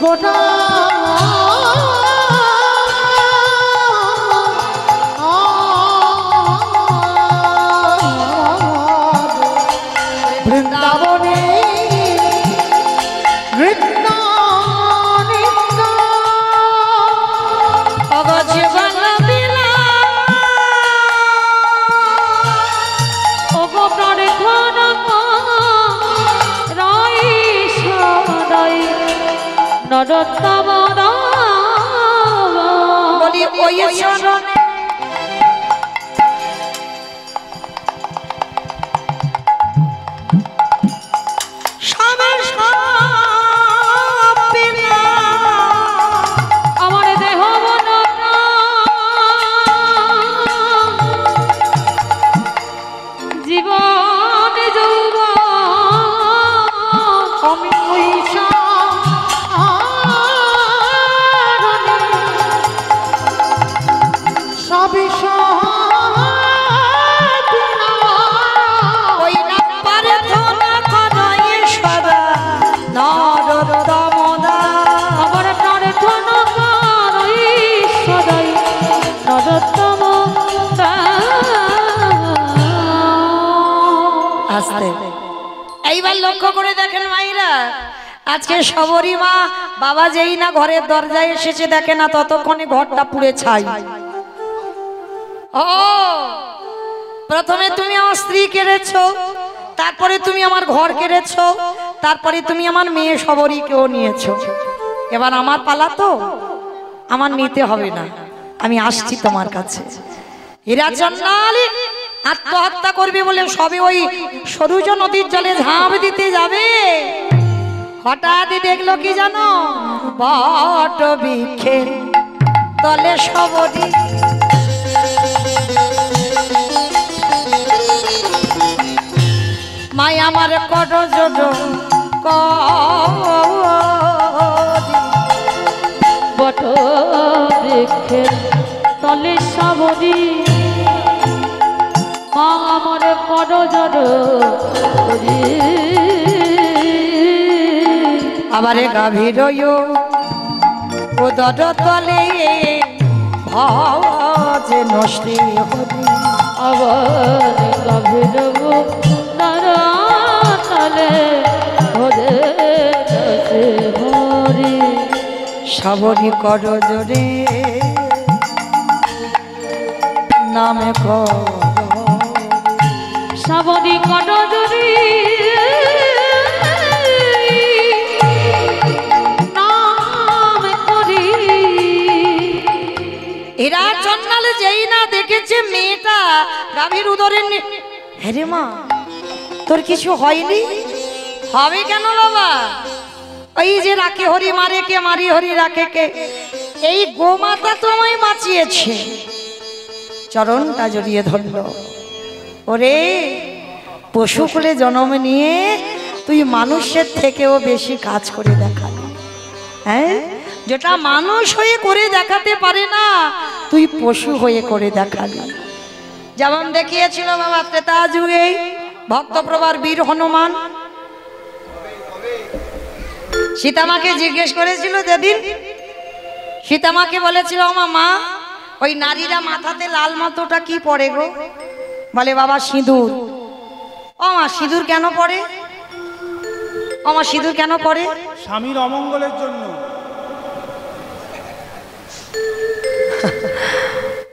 গোড়া বৃন্দাবনে অগজীবন বিলা ওগো প্রার্থনা রাই সদাই নরোত্তম বলি ওই শরণে আমার দেহ মন জীবন যৌবন আমি পয়সা সবই ওই না প্রার্থনা করাই সদা নরোত্তম আমার প্রার্থনা করি সদাই নরোত্তম আস্তে এইবার লক্ষ্য করে দেখেন মাইরা আজকে সবরী মা বাবা যেই না ঘরের দরজায় এসেছে দেখে না ততক্ষণে ঘরটা পুড়ে ছাই ও প্রথমে তুমি আমার স্ত্রী কেড়েছো, তারপরে তুমি আমার ঘর কেড়েছো, তারপরে তুমি আমার মেয়ে সবরীকেও নিয়েছো। এবার আমার পালা তো, আমার নিতে হবে না, আমি আসছি তোমার কাছে। হীরা চন্দ্রালী আত্মহত্যা করবে বলে সবে ওই সরুজ নদীর জলে ঝাঁপ দিতে যাবে, হঠাৎ দেখলো কি জানো, বট বৃক্ষের তলে সবরী। মাই আমার কত জোট বট বৃক্ষের তলে সবরী, মা আমার করজর আবার গাভীর উদর তলে ভজে নষ্টি হরি। আবার গভীর নারালে ভজে হরি। সবরী কর জোরে নামে সবরী করজরি নাম করি। এরা চন্নালে যেই না দেখেছে মেয়েটা গাভীর উদরে হ্যাঁ রে মা, তোর কিছু হয়নি? হবে কেন বাবা? ওই যে রাখে হরি মারে কে, মারি হরি রাখে কে, এই গোমাতা তোমায় বাঁচিয়েছে। চরণটা জড়িয়ে ধরলো। ওরে, পশু কুলে জন্ম নিয়ে তুই মানুষের থেকেও বেশি কাজ করে দেখালি। হ্যাঁ, যেটা মানুষ হয়ে করে দেখাতে পারে না, তুই পশু হয়ে করে দেখালি। যেমন দেখিয়েছিল বাবা ত্রেতা যুগে ভক্তপ্রভার বীর হনুমান। সীতামাকে জিজ্ঞেস করেছিল যেদিন, সীতামাকে বলেছিল আমা মা, ওই নারীরা মাথাতে লাল মতোটা কি পরে গো? বলে বাবা সিঁদুর। ও মা, সিঁদুর কেন পরে? ও মা, সিঁদুর কেন পরে? স্বামীর অমঙ্গলের জন্য।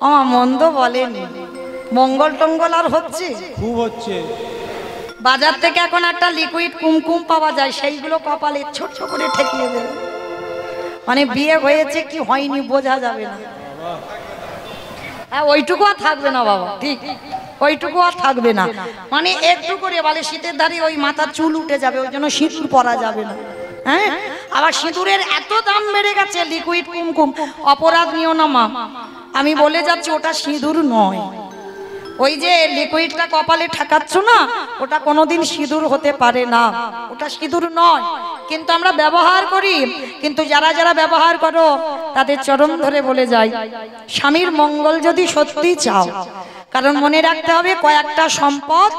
ও মা, মন্দ বলেনি, মঙ্গল টঙ্গল আর হচ্ছে, খুব হচ্ছে। বাজার থেকে এখন একটা লিকুইড কুমকুম পাওয়া যায়, সেইগুলো কপালে ছোট করে ঠেকিয়ে দেবে, মানে বিয়ে হয়েছে কি হয়নি বোঝা যাবে না। হ্যাঁ, ওইটুকু আর থাকবে না বাবা, ঠিক ওইটুকু আর থাকবে না, মানে একটু করে বলে শীতের ধারে ওই মাথার চুল উঠে যাবে, ওই জন্য সিঁদুর পরা যাবে না। হ্যাঁ, আবার সিঁদুরের এত দাম বেড়ে গেছে, লিকুইড কুমকুম, অপরাধ নিও না মা, আমি বলে যাচ্ছি ওটা সিঁদুর নয়। ওই যে লিকুইডটা কপালে ঠেকাচ্ছ না, ওটা কোনোদিন সিঁদুর হতে পারে না, ওটা সিঁদুর নয়, কিন্তু আমরা ব্যবহার করি। কিন্তু যারা যারা ব্যবহার করো তাদের চরণ ধরে বলে যায়, স্বামীর মঙ্গল যদি সত্যি চাও, কারণ মনে রাখতে হবে কয়েকটা সম্পদ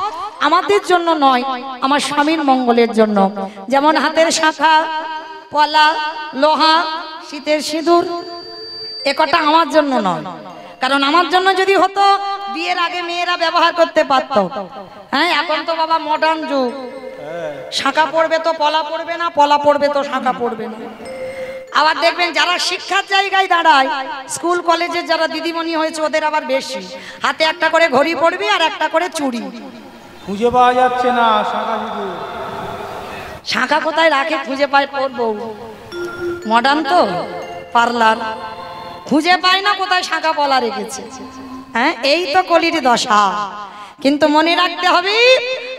আমাদের জন্য নয়, আমার স্বামীর মঙ্গলের জন্য। যেমন হাতের শাঁখা, পলা, লোহা, শীতের সিঁদুর, এ কটা আমার জন্য নয়, কারণ আমার জন্য যদি হতো বিয়ের আগে মেয়েরা ব্যবহার করতে পারত। হ্যাঁ, এখন তো বাবা মডার্ন যুগ, শাঁখা পড়বে তো পলা পড়বে না, পলা পড়বে তো শাঁখা পড়বে না। আবার দেখবেন যারা শিক্ষার জায়গায় দাঁড়ায়, স্কুল কলেজের যারা দিদিমণি হয়েছে ওদের আবার বেশি, হাতে একটা করে ঘড়ি পড়বে আর একটা করে চুড়ি। খুঁজে পাওয়া যাচ্ছে না শাঁখা সিঁদুর। শাঁখা কোথায় রাখে খুঁজে পায় পড়বো, মডার্ন তো পার্লার, খুঁজে পায় না কোথায় শাঁখা পলা রেখেছে। হ্যাঁ, এই তো কলির দশা। কিন্তু মনে রাখতে হবে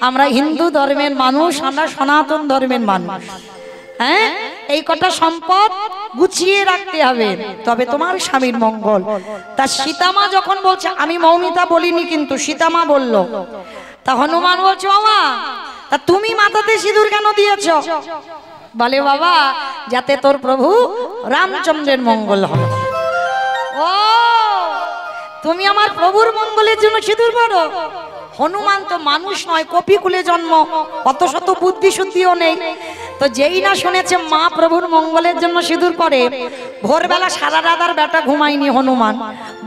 আমরা হিন্দু ধর্মের মানুষ, আমরা সনাতন ধর্মের মানুষ। হ্যাঁ, এই কটা সম্পদ গুছিয়ে রাখতে হবে, তবে তোমার স্বামীর মঙ্গল। তা সীতামা যখন বলছে, আমি মৌমিতা বলিনি কিন্তু সীতামা বলল, তা হনুমান বলছো আমা, তা তুমি মাথাতে সিঁদুর কেন দিয়েছ? বলে বাবা, যাতে তোর প্রভু রামচন্দ্রের মঙ্গল হয়। ও, তুমি আমার প্রভুর মঙ্গলের জন্য সিঁদুর পরো? হনুমান তো মানুষ নয়, কপিকুলে জন্ম, অত শত বুদ্ধি শুদ্ধিও নেই। তো যেই না শুনেছে মা প্রভুর মঙ্গলের জন্য সিঁদুর পরে, ভোরবেলা সারা রাত বেটা ঘুমায়নি হনুমান,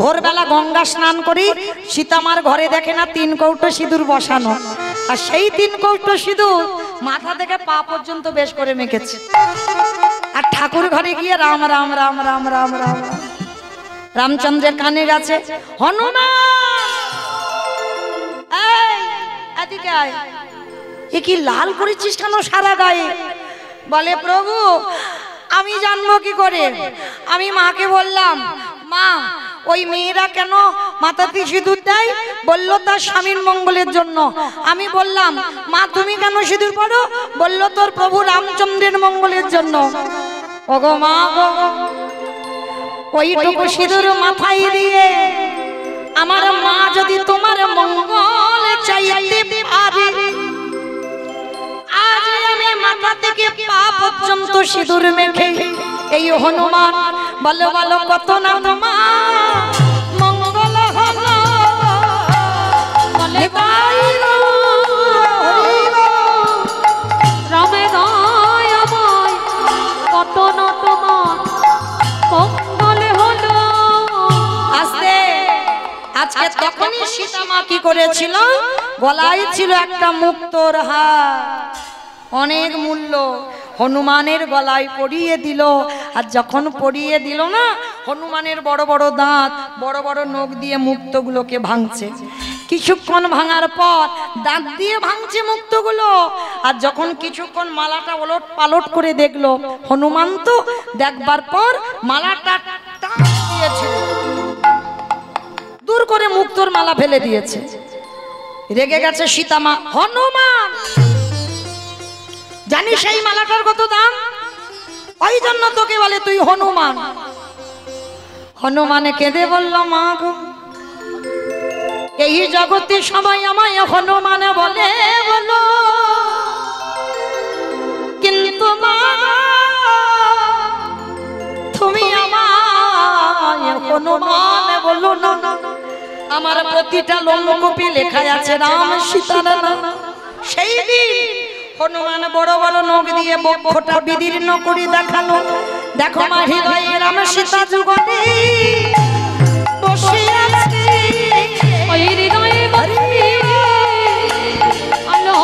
ভোরবেলা গঙ্গা স্নান করি সীতামার ঘরে দেখে না 3 কৌটো সিঁদুর বসানো, আর সেই 3 কৌটো সিঁদুর মাথা থেকে পা পর্যন্ত বেশ করে মেখেছে। আর ঠাকুর ঘরে গিয়ে রাম রাম রাম রাম রাম রাম, রামচন্দ্রের কানে গেছে, হনুমান এদিকে আয়, এ কি লাল করেছিস কেন সারা গায়ে? বলে প্রভু, আমি জানবো কি করে? আমি মাকে বললাম, মা ওই মেয়েরা কেন মাথাতে সিঁদুর দেয়? বললো তার স্বামীর মঙ্গলের জন্য। আমি বললাম, মা তুমি কেন সিঁদুর পরো? বললো তোর প্রভু রামচন্দ্রের মঙ্গলের জন্য। ওগো মা গো, ওইটুকু সিঁদুর মাথায় দিয়ে আমার মা যদি তোমার মঙ্গল চাইতে পারে, আজ আমি মাথা থেকে পা পর্যন্ত সিঁদুর মেখে এই হনুমান বলো বলো কত না তোমার মঙ্গল হলো। রামে দয়াময় কত না তোমার মঙ্গলে হলো। আস্তে, আজকে তখনই সীতামা কি করেছিল? গলায় ছিল একটা মুক্তোর হার, অনেক মূল্য, হনুমানের গলায় পরিয়ে দিল। আর যখন পরিয়ে দিল না, হনুমানের বড় বড় দাঁত, বড় বড় নখ দিয়ে মুক্তগুলোকে ভাঙছে। কিছুক্ষণ ভাঙার পর দাঁত দিয়ে ভাঙছে মুক্তগুলো। আর যখন কিছুক্ষণ মালাটা ওলট পালট করে দেখলো, হনুমান তো দেখবার পর মালাটা টান দিয়েছিল, দূর করে মুক্তোর মালা ফেলে দিয়েছে। রেগে গেছে সীতামা। হনুমান, জানিস এই মালাটার কত দাম? ওই জন্য তোকে বলে তুই হনুমান। হনুমানে কেঁদে বলল, মা গো, এই জগতে সবাই আমায় হনুমানে বলে বলো, কিন্তু মা তুমি আমায় হনুমানে বলো না। আমার প্রতিটা লোমকূপে লেখা আছে রাম সীতার নাম। সেই দিন হনুমান বড় বড় নখ দিয়ে বক্ষটা বিদীর্ণ করে দেখালো। দেখো মা, হৃদয়ে রাম সীতা যুগলে বসে আছে। ওই হৃদয়ে বাতি আলো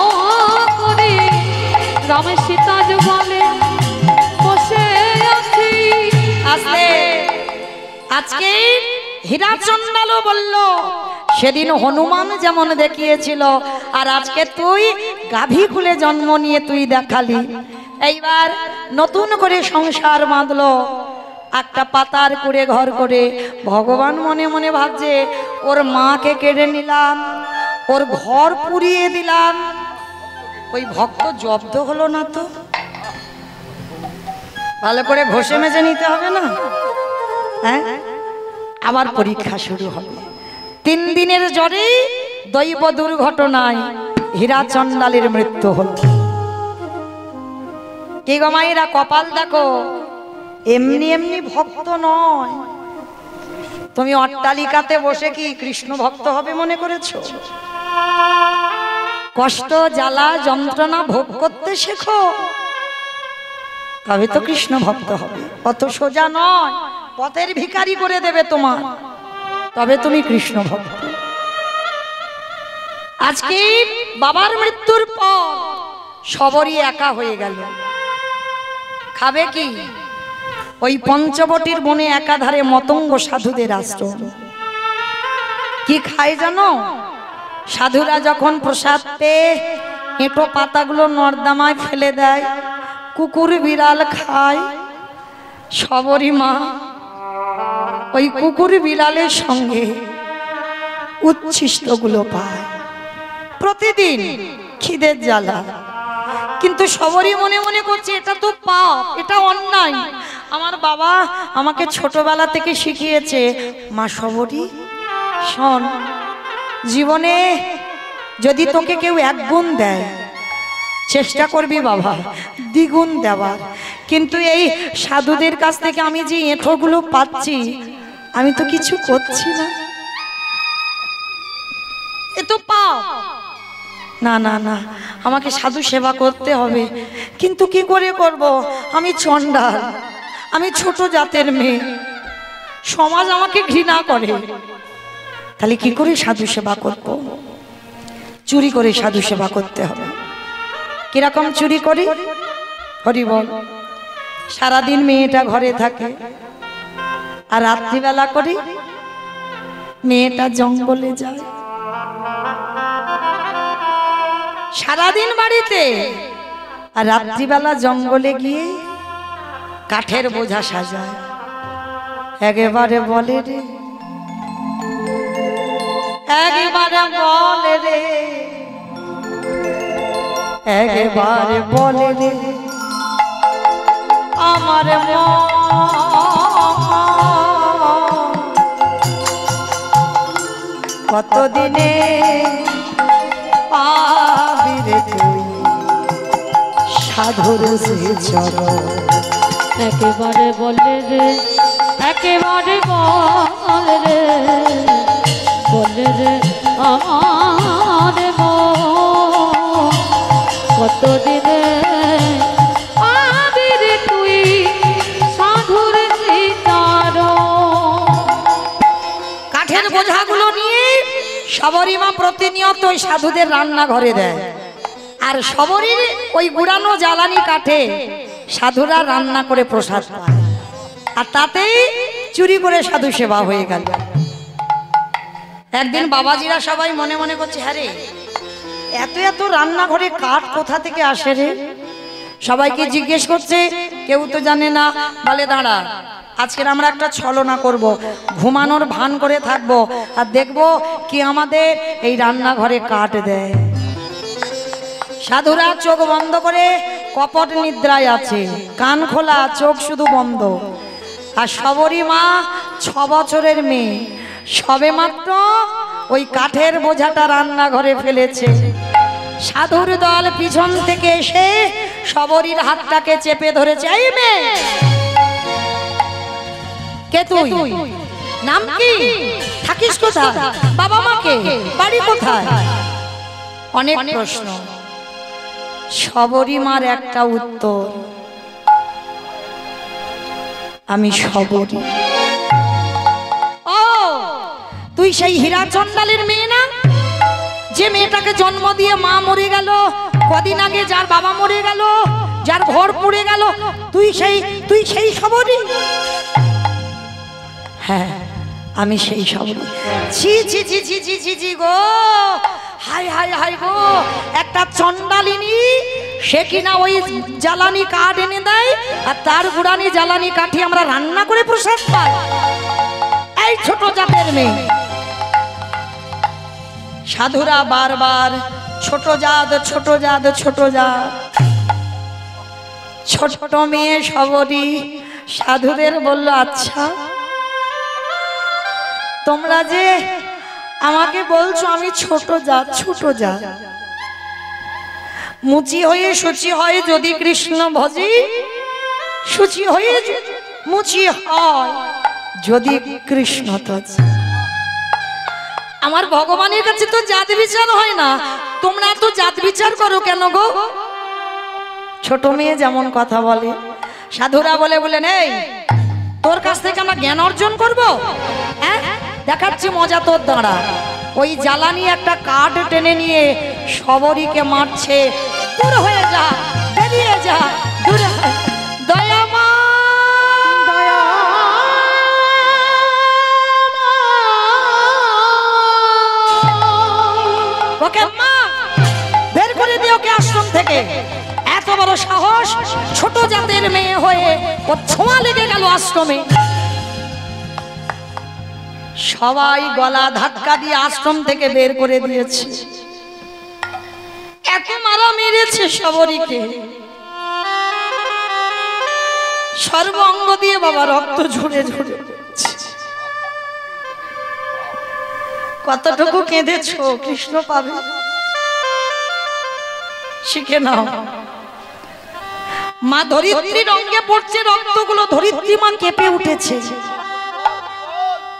করে রাম সীতা যুগলে বসে আছি। আজকে হীরাচন্দালও বলল সেদিন হনুমান যেমন দেখিয়েছিল, আর আজকে তুই গাভী খুলে জন্ম নিয়ে তুই দেখালি। এইবার নতুন করে সংসার বাঁধলো, একটা পাতার কুড়ে ঘর করে। ভগবান মনে মনে ভাবছে, ওর মাকে কেড়ে নিলাম, ওর ঘর পুড়িয়ে দিলাম, ওই ভক্ত জব্দ হলো না তো? ভালো করে ঘষে মেজে নিতে হবে না? হ্যাঁ, আবার পরীক্ষা শুরু হবে। 3 দিনের জ্বরে দৈব দুর্ঘটনায় হীরাচন্দালের মৃত্যু হল। কি গো মায়েরা, কপাল দেখো, এমনি এমনি ভক্ত নয়। তুমি অট্টালিকাতে বসে কি কৃষ্ণ ভক্ত হবে মনে করেছো? কষ্ট, জ্বালা, যন্ত্রণা ভোগ করতে শেখো, তবে তো কৃষ্ণ ভক্ত হবে। অত সোজা নয়, পথের ভিখারি করে দেবে তোমার, তবে তুমি কৃষ্ণ ভক্ত। আজকে বাবার মৃত্যুর পর সবরই একা হয়ে গেল। খাবে কি? ওই পঞ্চবটির বনে একাধারে মতঙ্গ সাধুদের আশ্রম। কি খায় জানো? সাধুরা যখন প্রসাদ পেয়ে এঁটো পাতাগুলো নর্দমায় ফেলে দেয়, কুকুর বিড়াল খায়। সবরী মা ওই কুকুর বিড়ালের সঙ্গে উচ্ছিষ্টগুলো পায় প্রতিদিন, খিদের জ্বালা। কিন্তু সবরই মনে মনে করছে এটা তো পাপ, এটা অন্যায়। আমার বাবা আমাকে ছোটবেলা থেকে শিখিয়েছে। মা সবরী, শোন, জীবনে যদি তোকে কেউ 1 গুণ দেয়, চেষ্টা করবি বাবা দ্বিগুণ দেওয়ার। কিন্তু এই সাধুদের কাছ থেকে আমি যে এঁঠোগুলো পাচ্ছি, আমি তো কিছু করছি না, এ তো পাপ। না না না, আমাকে সাধু সেবা করতে হবে। কিন্তু কি করে করব? আমি চণ্ডাল, আমি ছোট জাতের মেয়ে, সমাজ আমাকে ঘৃণা করে। তাহলে কি করে সাধু সেবা করব? চুরি করে সাধু সেবা করতে হবে। কিরকম চুরি করি? হরি বল। সারাদিন মেয়েটা ঘরে থাকে, আর রাত্রিবেলা করি মেয়েটা জঙ্গলে যায়। সারাদিন বাড়িতে, আর রাত্রিবেলা জঙ্গলে গিয়ে কাঠের বোঝা সাজায়। একেবারে বলে রে, একেবারে বলে রে, একেবারে বলে রে, আমার কতদিনে পাবি রে তুই সাধুর সে চরণ। একেবারে বলে রে, একেবারে বলে রে, বলে রে আমার কতদিনে পাবি রে তুই সাধুর চরণ। কাঠের বোঝাগুলো নিয়ে সবরী মা প্রতিনিয়ত ওই সাধুদের রান্নাঘরে দেয়, আর সবরীর ওই গুড়ানো জ্বালানি কাঠে সাধুরা রান্না করে প্রসাদ পায়, আর তাতেই চুরি করে সাধু সেবা হয়ে গেল। একদিন বাবাজিরা সবাই মনে মনে করছে, হ্যাঁ রে, এত এত রান্নাঘরে কাঠ কোথা থেকে আসে রে? সবাইকে জিজ্ঞেস করছে, কেউ তো জানে না। বলে, দাঁড়া, আজকের আমরা একটা ছলনা করব, ঘুমানোর ভান করে থাকবো আর দেখবো কি আমাদের এই রান্নাঘরে কাঠ দেয়। সাধুরা চোখ বন্ধ করে কপট নিদ্রায় আছে, কান খোলা, চোখ শুধু বন্ধ। আর শবরী মা 6 বছরের মেয়ে, সবে মাত্র ওই কাঠের বোঝাটা রান্নাঘরে ফেলেছে। সাধুর দল পিছন থেকে এসে শবরীর হাতটাকে চেপে ধরেছে। এই মেয়ে, কে তুই? নাম কি? থাকিস কোথায়? বাবা মাকে? বাড়ি কোথায়? অনেক প্রশ্ন। শবরী মার একটা উত্তর, আমি শবরী। ও, তুই সেই হীরা চন্ডালের মেয়ে না, যে মেয়েটাকে জন্ম দিয়ে মা মরে গেল, কদিন আগে যার বাবা মরে গেল, যার ঘর পুড়ে গেল, তুই সেই শবরী? হ্যাঁ, আমি সেই শবরী। ছি ছি ছি ছি ছি ছি ছি গো, হাই হাই হাই গো, একটা চন্ডালিনী, সে কিনা ওই জ্বালানি কাঠ এনে দেয় আর তার গুড়ানি জ্বালানি কাঠি আমরা রান্না করে প্রসাদ পাই। এই ছোট জাতের মেয়ে। সাধুরা বারবার ছোট জাত, ছোট জাত, ছোট জাত। ছোট মেয়ে শবরী সাধুদের বলল, আচ্ছা তোমরা যে আমাকে বলছো আমি ছোট জাত, ছোট জাত, মুচি হয়ে শুচি হয় যদি কৃষ্ণ ভজি, শুচি হয়ে মুচি হয় যদি কৃষ্ণ তজি। আমার ভগবানের কাছে তো জাত বিচার হয় না, তোমরা তো জাত বিচার করো কেন গো? ছোট মেয়ে যেমন কথা বলে, সাধুরা বলে নেই, তোর কাছ থেকে আমরা জ্ঞান অর্জন করবো? হ্যাঁ, দেখাচ্ছি মজা, তোর দাঁড়া। ওই জ্বালানি একটা কাঠ টেনে নিয়ে শবরীকে মারছে। দূর হয়ে যা, বেরিয়ে যা, দূরে। দয়ামা, ওকে মা বের করে দিও ওকে আশ্রম থেকে। এত বড় সাহস, ছোট জাতের মেয়ে হয়ে ও ছোঁয়া লেগে গেল আশ্রমে। সবাই গলা ধাক্কা দিয়ে আশ্রম থেকে বের করে দিয়েছে। এত মারা মেরেছে শবরীকে, সর্বাঙ্গ দিয়ে বাবা রক্ত ঝরে ঝরে। কতটুকু কেঁদেছো কৃষ্ণ পাবে, শিখে নাও। মা ধরিত্রীর অঙ্গে পড়ছে রক্তগুলো, ধরিত্রী মা কেঁপে উঠেছে।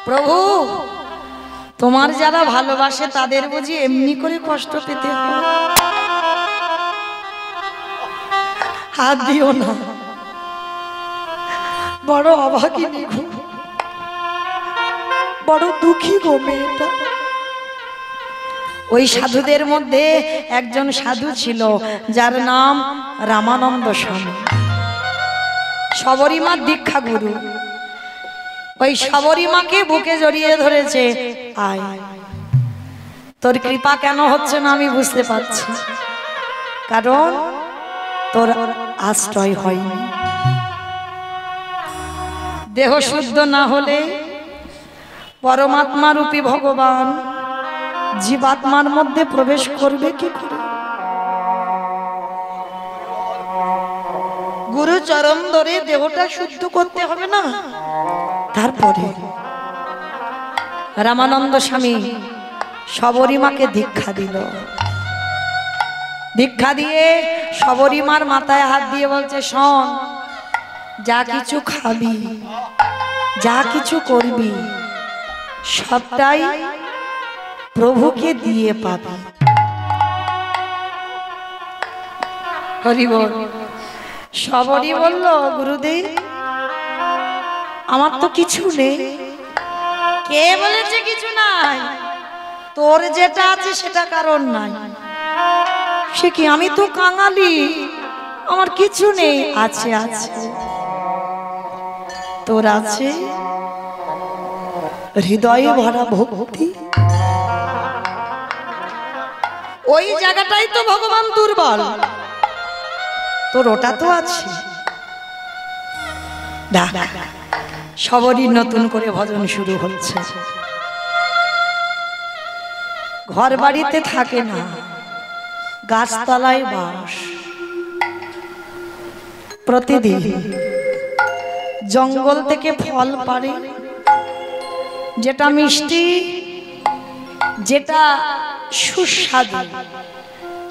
প্রভু, তোমার যারা ভালোবাসে তাদের বুঝি এমনি করে কষ্ট পেতে হয়? হাত দিও না, বড় অভাগিনী গো, বড় দুঃখী গো মেয়েটা। ওই সাধুদের মধ্যে একজন সাধু ছিল যার নাম রামানন্দ স্বামী, শবরী মার দীক্ষা গুরু। ওই শবরী মাকে বুকে জড়িয়ে ধরেছে। আয়, তোর কৃপা কেন হচ্ছে না আমি বুঝতে পারছি, কারণ তোর আশ্রয় হয়নি। দেহ শুদ্ধ না হলে পরমাত্মা রূপী ভগবান জীবাত্মার মধ্যে প্রবেশ করবে কি করে? গুরু চরণ ধরে দেহটা শুদ্ধ করতে হবে না? তারপরে রামানন্দ স্বামী শবরী মাকে দীক্ষা দিল। দীক্ষা দিয়ে শবরী মার মাথায় হাত দিয়ে বলছে, শোন, যা কিছু খাবি, যা কিছু করবি, সবটাই প্রভুকে দিয়ে পাবি। হরি বল। শবরী বলল, গুরুদেব আমার তো কিছু নেই। কে বলেছে কিছু নাই? তোর যেটা আছে সেটা কারণ নাই। সে কি, আমি তো কাঙালি, আমার কিছু নেই। আছে আছে, তোর আছে হৃদয়ে ভরা ভক্তি। ওই জায়গাটাই তো ভগবান দুর্বল, তোর ওটা তো আছে। সবরই নতুন করে ভজন শুরু হচ্ছে। ঘর বাড়িতে থাকে না, গাছতলায় বাস। প্রতিদিন জঙ্গল থেকে ফল পাড়ে, যেটা মিষ্টি, যেটা সুস্বাদু,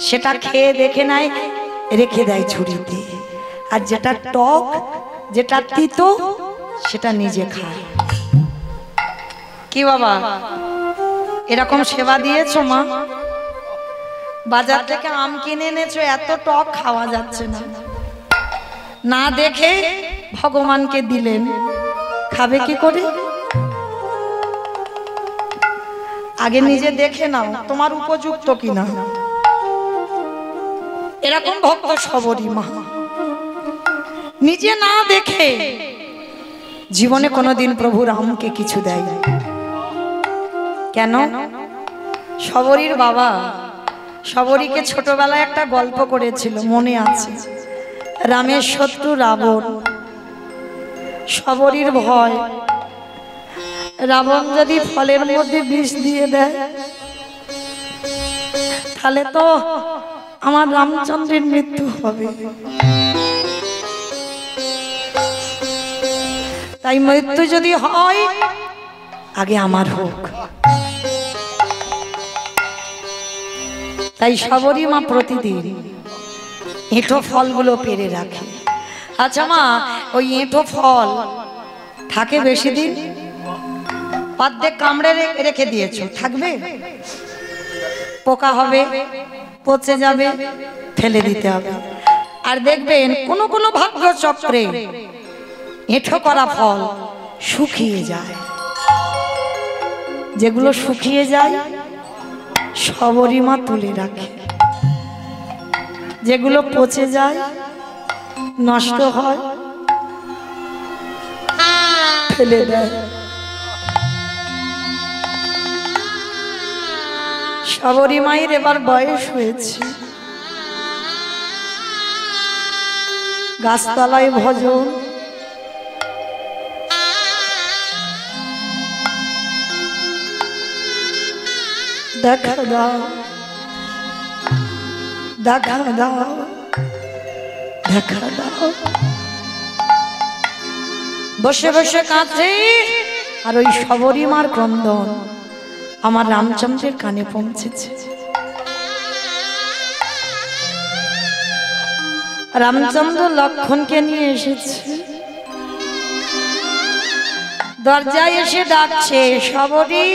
সেটা খেয়ে দেখে নেয়, রেখে দেয় ঝুড়িতে। আর যেটা টক, যেটা তিতো, সেটা নিজে খায়। কি বাবা, এরকম সেবা দিয়েছো মা? বাজার থেকে আম কিনে এনেছো, এত টক খাওয়া যাচ্ছে না, না দেখে ভগবানকে দিলেন, খাবে কি করে? আগে নিজে দেখে নাও তোমার উপযুক্ত কিনা। এরকম ভক্ত সবরী মা নিজে না দেখে জীবনে কোনোদিন প্রভু রামকে কিছু দেয়। কেন? সবরীর বাবা সবরীকে ছোটবেলায় একটা গল্প করেছিল, মনে আছে? রামের শত্রু রাবণ, সবরীর ভয়, রাবণ যদি ফলের মধ্যে বিষ দিয়ে দেয় তাহলে তো আমার রামচন্দ্রের মৃত্যু হবে। তাই মৃত্যু যদি হয় আগে আমার হোক। তাই সবরী মা প্রতিদিন এঁঠো ফলগুলো পেরে রাখে। আচ্ছা মা, ওই এঁঠো ফল থাকে বেশি দিন? অর্ধেক কামড়ে রেখে দিয়েছো, থাকবে? পোকা হবে, পচে যাবে, ফেলে দিতে হবে। আর দেখবেন কোন কোন ভাগ্য চক্রে এঁঠো করা ফল শুকিয়ে যায়। যেগুলো শুকিয়ে যায় সবরী মা তুলে রাখে, যেগুলো পচে যায়, নষ্ট হয়, ফেলে দেয়। সবরী মায়ের এবার বয়স হয়েছে, গাছতলায় ভজন, দেখা দাও, দেখা দাও, দেখা দাও। বসে বসে কাঁদছে, আর ওই সবরী মার ক্রন্দন আমার রামচন্দ্রের কানে পৌঁছেছে। রামচন্দ্র লক্ষণকে নিয়ে এসেছে, দরজায় এসে ডাকছে, সবরী,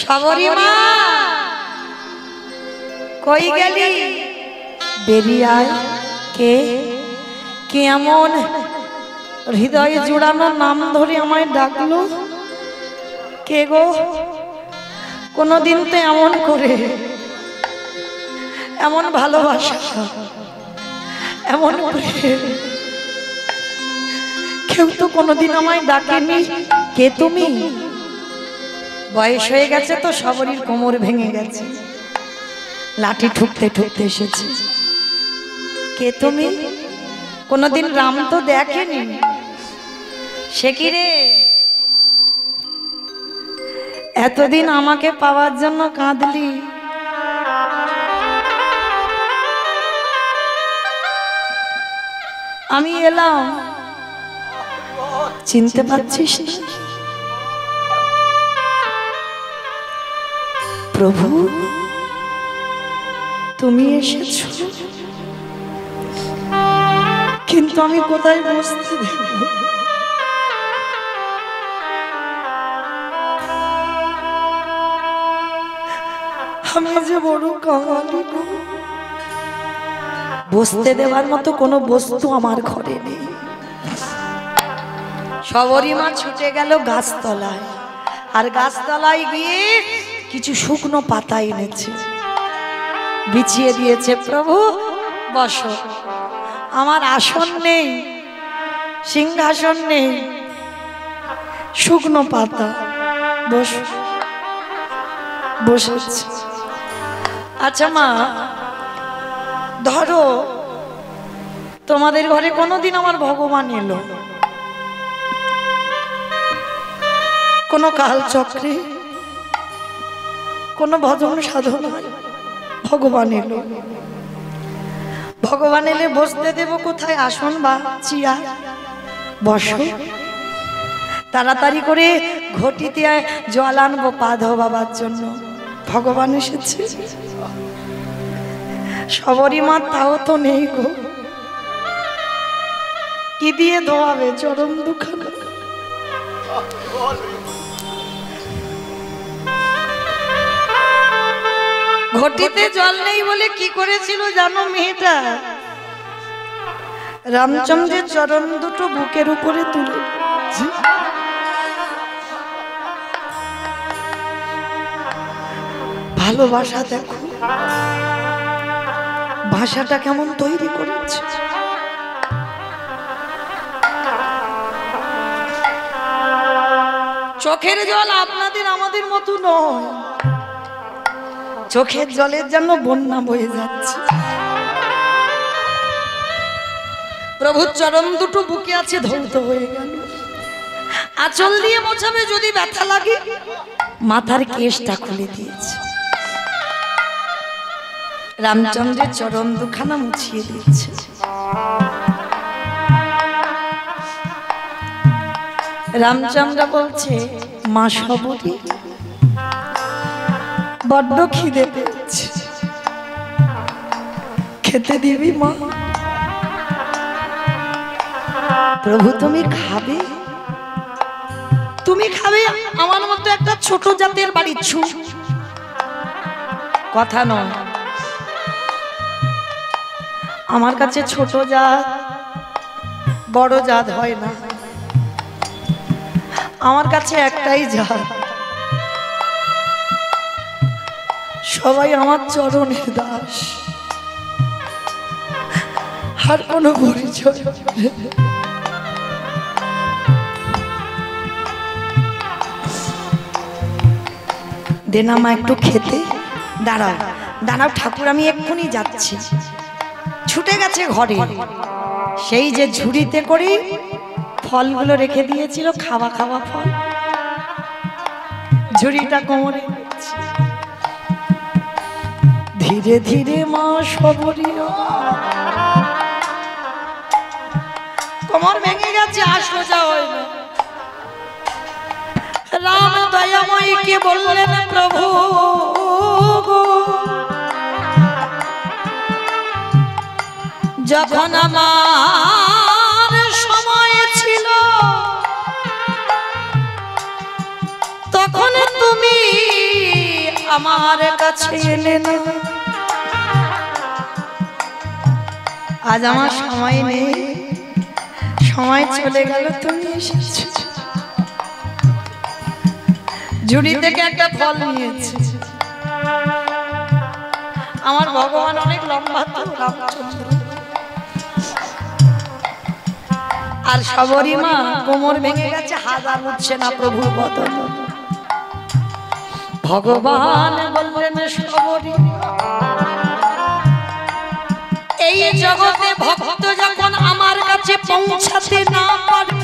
সবরী মা কই গেলি? বেরিয়ে আয়। কে কে এমন হৃদয়ে জুড়ানো নাম ধরে আমায় ডাকলো? কে গো? কোনদিন তো এমন করে, এমন ভালোবাসা, এমন করে কেউ তো কোনদিন আমায় ডাকেনি। কে তুমি? বয়স হয়ে গেছে তো, সবরীর কোমর ভেঙে গেছে, লাঠি ঠুকতে ঠুকতে এসেছে। কে তুমি? কোনদিন রাম তো দেখেনি। সে কি রে, এতদিন আমাকে পাওয়ার জন্য কাঁদলি, আমি এলাম, চিনতে পারছিস না? প্রভু তুমি এসেছো, কিন্তু আমি কোথায় বসতে দেব? আমি যে বড় কাঙালি গো, বসতে দেওয়ার মতো কোনো বস্তু আমার ঘরে নেই। সবরী মা ছুটে গেল গাছতলায়, আর গাছতলায় গিয়ে কিছু শুকনো পাতা এনেছে, বিছিয়ে দিয়েছে। প্রভু বসো, আমার আসন নেই, সিংহাসন নেই, শুকনো পাতা, বসো। বসেছে। আচ্ছা মা, ধরো তোমাদের ঘরে কোনোদিন আমার ভগবান এলো? কোনো কাল চক্রে, কোনো ভজন সাধনায় ভগবান এলো? ভগবান এলে বসতে দেব কোথায়? আসন বা চেয়ার? বসো। তাড়াতাড়ি করে ঘটিতে জল আনবো পা ধোবাবার জন্য। ভগবান এসেছে। সবরই মা তাও তো নেই গো, কি দিয়ে ধোয়াবে চরম দুখানা? ঘটিতে জল নেই বলে কি করেছিল জানো মেয়েটা? রামচন্দ্রের চরণ দুটো বুকের উপরে তুলে ভালোবাসা দেখো, ভাষাটা কেমন তৈরি করেছে। চোখের জল আপনাদের আমাদের মতো নয়, চোখের জলের জন্য বন্যা বয়ে যাচ্ছে। প্রভুর চরণ দুটো বুকে আছে, ধৌত হয়ে গেল। আঁচল দিয়ে মোছাবে যদি ব্যথা লাগে, মাথার কেশটা খুলে দিয়েছে। রামচন্দ্রের চরণ দুখানা মুছিয়ে দিয়েছে। রামচন্দ্র বলছে, মা সবরী, বড্ড খিদে পেয়েছে, খেতে দিবি মা? প্রভু তুমি খাবে? তুমি খাবে? আমার মতো একটা ছোট জাতের বাড়ি ছু কথা নয়। আমার কাছে ছোট জাত বড় জাত হয় না, আমার কাছে একটাই জাত। সবাই আমার চরণের দাস, আর কোনো পরিচয়। দেনা মা একটু খেতে। দাঁড়াও দাঁড়াও ঠাকুর, আমি এক্ষুনি যাচ্ছি। ছুটে গেছে ঘরে, সেই যে ঝুড়িতে করে ফলগুলো রেখে দিয়েছিল, খাওয়া খাওয়া ফল, ঝুড়িটা কোমরে। ধীরে ধীরে মা সবরী, কোমর ভেঙে গেছে, আর সোজা হয় না। রাম দয়াময়ীকে বললেন, প্রভু যখন আমার সময় ছিল তখন তুমি আমার কাছে এলে না। আজ আমার সময় নেই, সময় চলে গেল, তুমি এসেছো। ঝুড়ি থেকে একটা ফল নিয়েছে। আমার ভগবান অনেক লম্বা তো, রামচন্দ্র। আর সবরী মা কোমর ভেঙে গেছে, হাজার উঠছে না প্রভুর বদন। ভগবান বললেন, সবরী এই জগতে ভক্ত যখন আমার কাছে পৌঁছাতে না পারে,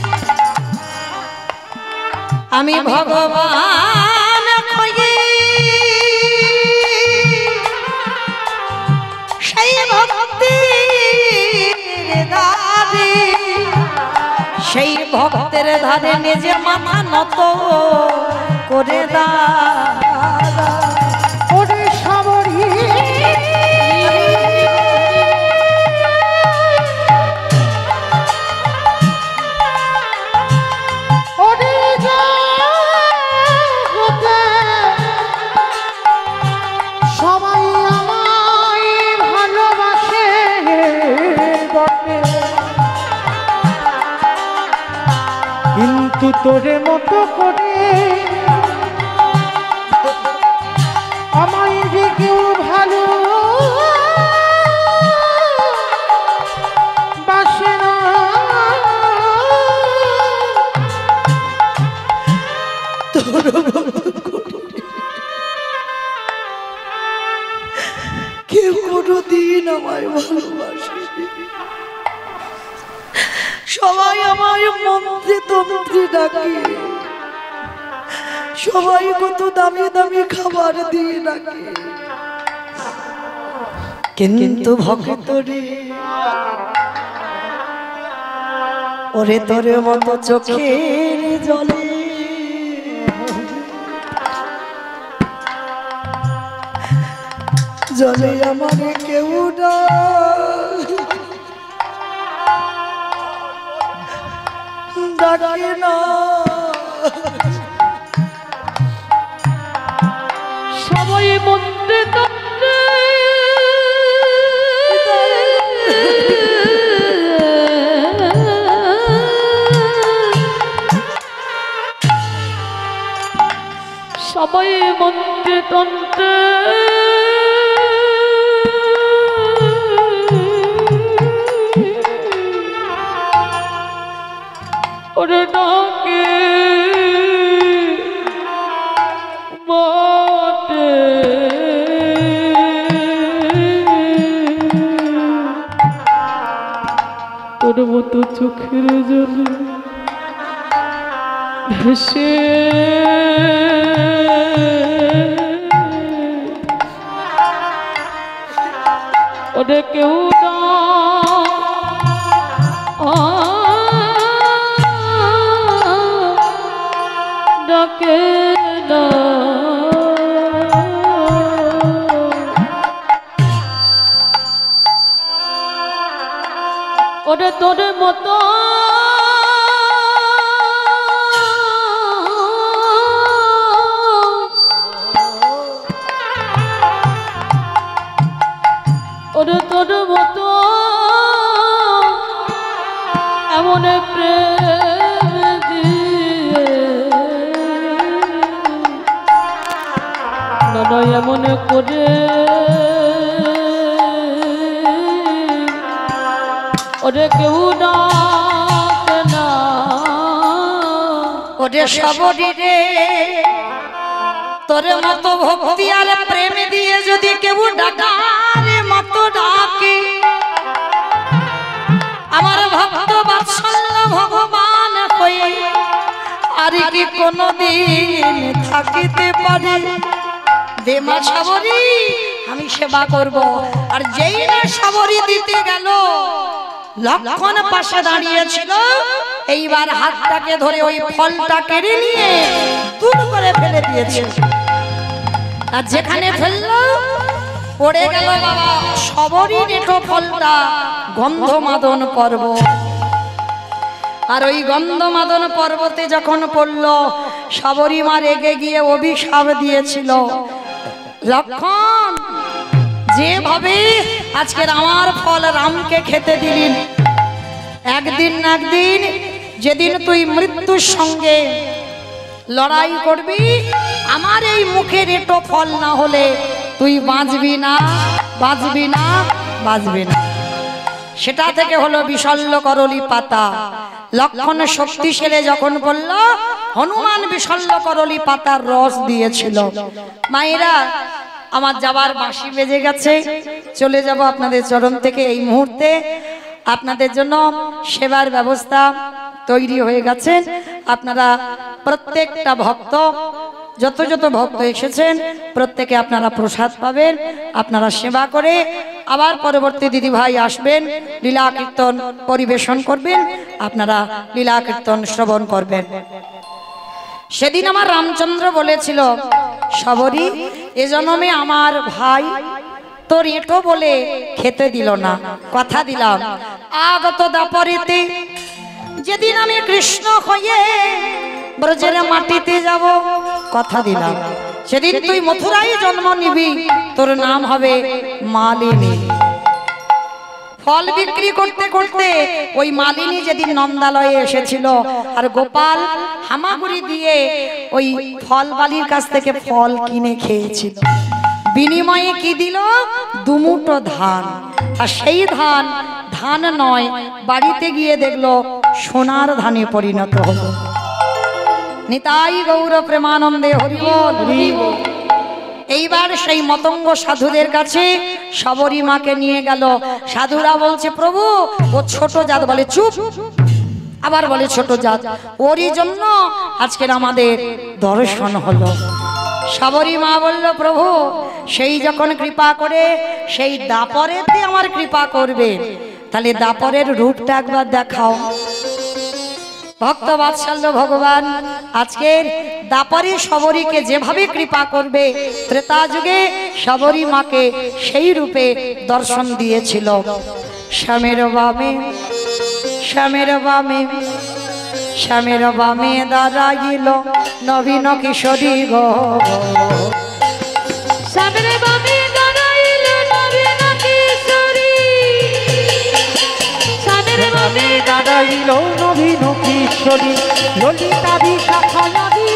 আমি ভগবান সেই ভক্তির ধারে, সেই ভক্তের ধারে নিজে মাথা নত করে দাঁড়া। ওরে সবরী তোরে মতো করে আমায় যে কেউ ভালো বাসে না। কেউ কোনোদিন আমায় ভালোবাসে, সবাই আমায় মন্ত্রী তন্ত্রী ডাকে, সবাই কত দামি দামি খাবার দিয়ে ডাকে, কিন্তু ভক্তরে ওরে তোর মতো চোখের জলে জলে আমারে কেউ ডাকে না। সবাই মন্ত্রে তন্ত্রে সবাই মন্ত্রে তন্ত্রে ওরে ডাকে বটে, তোর মতো চোখের জলে ভেসে ওরে কেউ ডাকে না। ওরে তোর মতো ওরে তোর মতো এমন প্রেম দিয়ে না এমন করে ওরে কেউ ডাকে না। ওরে সবরি রে তোর মতো ভক্তি আর প্রেম দিয়ে যদি কেউ ডাকারে মতো ডাকে, আমার ভক্ত বাৎসল্য ভগবান হয়ে আর কি কোনদিন থাকিতে পারে? দেমা সবরি আমি সেবা করব। আর যেই না সবরি দিতে গেল, লক্ষণ পাশে দাঁড়িয়েছিল, এইবার হাতটাকে ধরে ওই ফলটা কেড়ে নিয়ে দূর করে ফেলে দিয়েছে। আর যেখানে ফেললো পড়ে গেল বাবা সবরি রেটো ফলটা গন্ধমাদন পর্বত। আর ওই গন্ধমাদন পর্বতে যখন পড়ল, সবরি মা রেগে গিয়ে অভিশাপ দিয়েছিল, লক্ষণ যেভাবে আজকের আমার ফল রামকে খেতে দিলেন, একদিন না একদিন যেদিন তুই মৃত্যুর সঙ্গে লড়াই করবি, আমার এই মুখের এটো ফল না হলে তুই বাঁচবি না, বাঁচবি না, বাঁচবি না। সেটা থেকে হলো বিশল্য করলি পাতা। লক্ষণ শক্তিশালী যখন বলল, হনুমান বিশল্য করলি পাতার রস দিয়েছিল। মায়েরা আমার যাবার বাঁশি বেজে গেছে, চলে যাব আপনাদের চরণ থেকে। এই মুহূর্তে আপনাদের জন্য সেবার ব্যবস্থা তৈরি হয়ে গেছে। আপনারা প্রত্যেকটা ভক্ত, যত যত ভক্ত এসেছেন প্রত্যেকে আপনারা প্রসাদ পাবেন। আপনারা সেবা করে আবার পরবর্তী দিদি ভাই আসবেন, লীলা কীর্তন পরিবেশন করবেন, আপনারা লীলা কীর্তন শ্রবণ করবেন। সেদিন আমার রামচন্দ্র বলেছিল, সবরি এ জন্মে আমার ভাই তোর এঁটো বলে খেতে দিল না, কথা দিলাম আগত দাপরিতে যেদিন আমি কৃষ্ণ হয়ে ব্রজের মাটিতে যাব, কথা দিলাম সেদিন তুই মথুরায় জন্ম নিবি, তোর নাম হবে মালিনী। ফল বিক্রি করতে করতে ওই মালিনী যেদিন নন্দালয়ে এসেছিল, আর গোপাল হামাগুড়ি দিয়ে ওই ফল বালির কাছ থেকে ফল কিনে খেয়েছিল, বিনিময়ে কি দিল? দুমুঠো ধান। আর সেই ধান ধান নয়, বাড়িতে গিয়ে দেখলো সোনার ধানে পরিণত হলো। নিতাই গৌর প্রেমানন্দে হরি বল, হরি বল। এইবার সেই মতঙ্গ সাধুদের কাছে সবরী মাকে নিয়ে গেল। সাধুরা বলছে, প্রভু ও ছোট জাত, বলে চুপ, আবার বলে ছোট জাত, ওরই জন্য আজকের আমাদের দর্শন হলো। সাবরী মা বলল, প্রভু সেই যখন কৃপা করে সেই দাপরেতে আমার কৃপা করবে, তাহলে দাপরের রূপটা একবার দেখাও। ভক্ত বাৎসল্য ভগবান আজকের দাপরে শবরীকে যেভাবে কৃপা করবে, ত্রেতা যুগে শবরী মাকে সেই রূপে দর্শন দিয়েছিল। শ্যামের বামে, শ্যামের বামে, শ্যামের বামে দাঁড়াইল নবীন কিশোরী গো। শ্যামের বামে দাঁড়াইল নবীন কিশোরী, শ্যামের বামে দাঁড়াইল নবীন কিশোরী, ললিতা বিশাখা নদী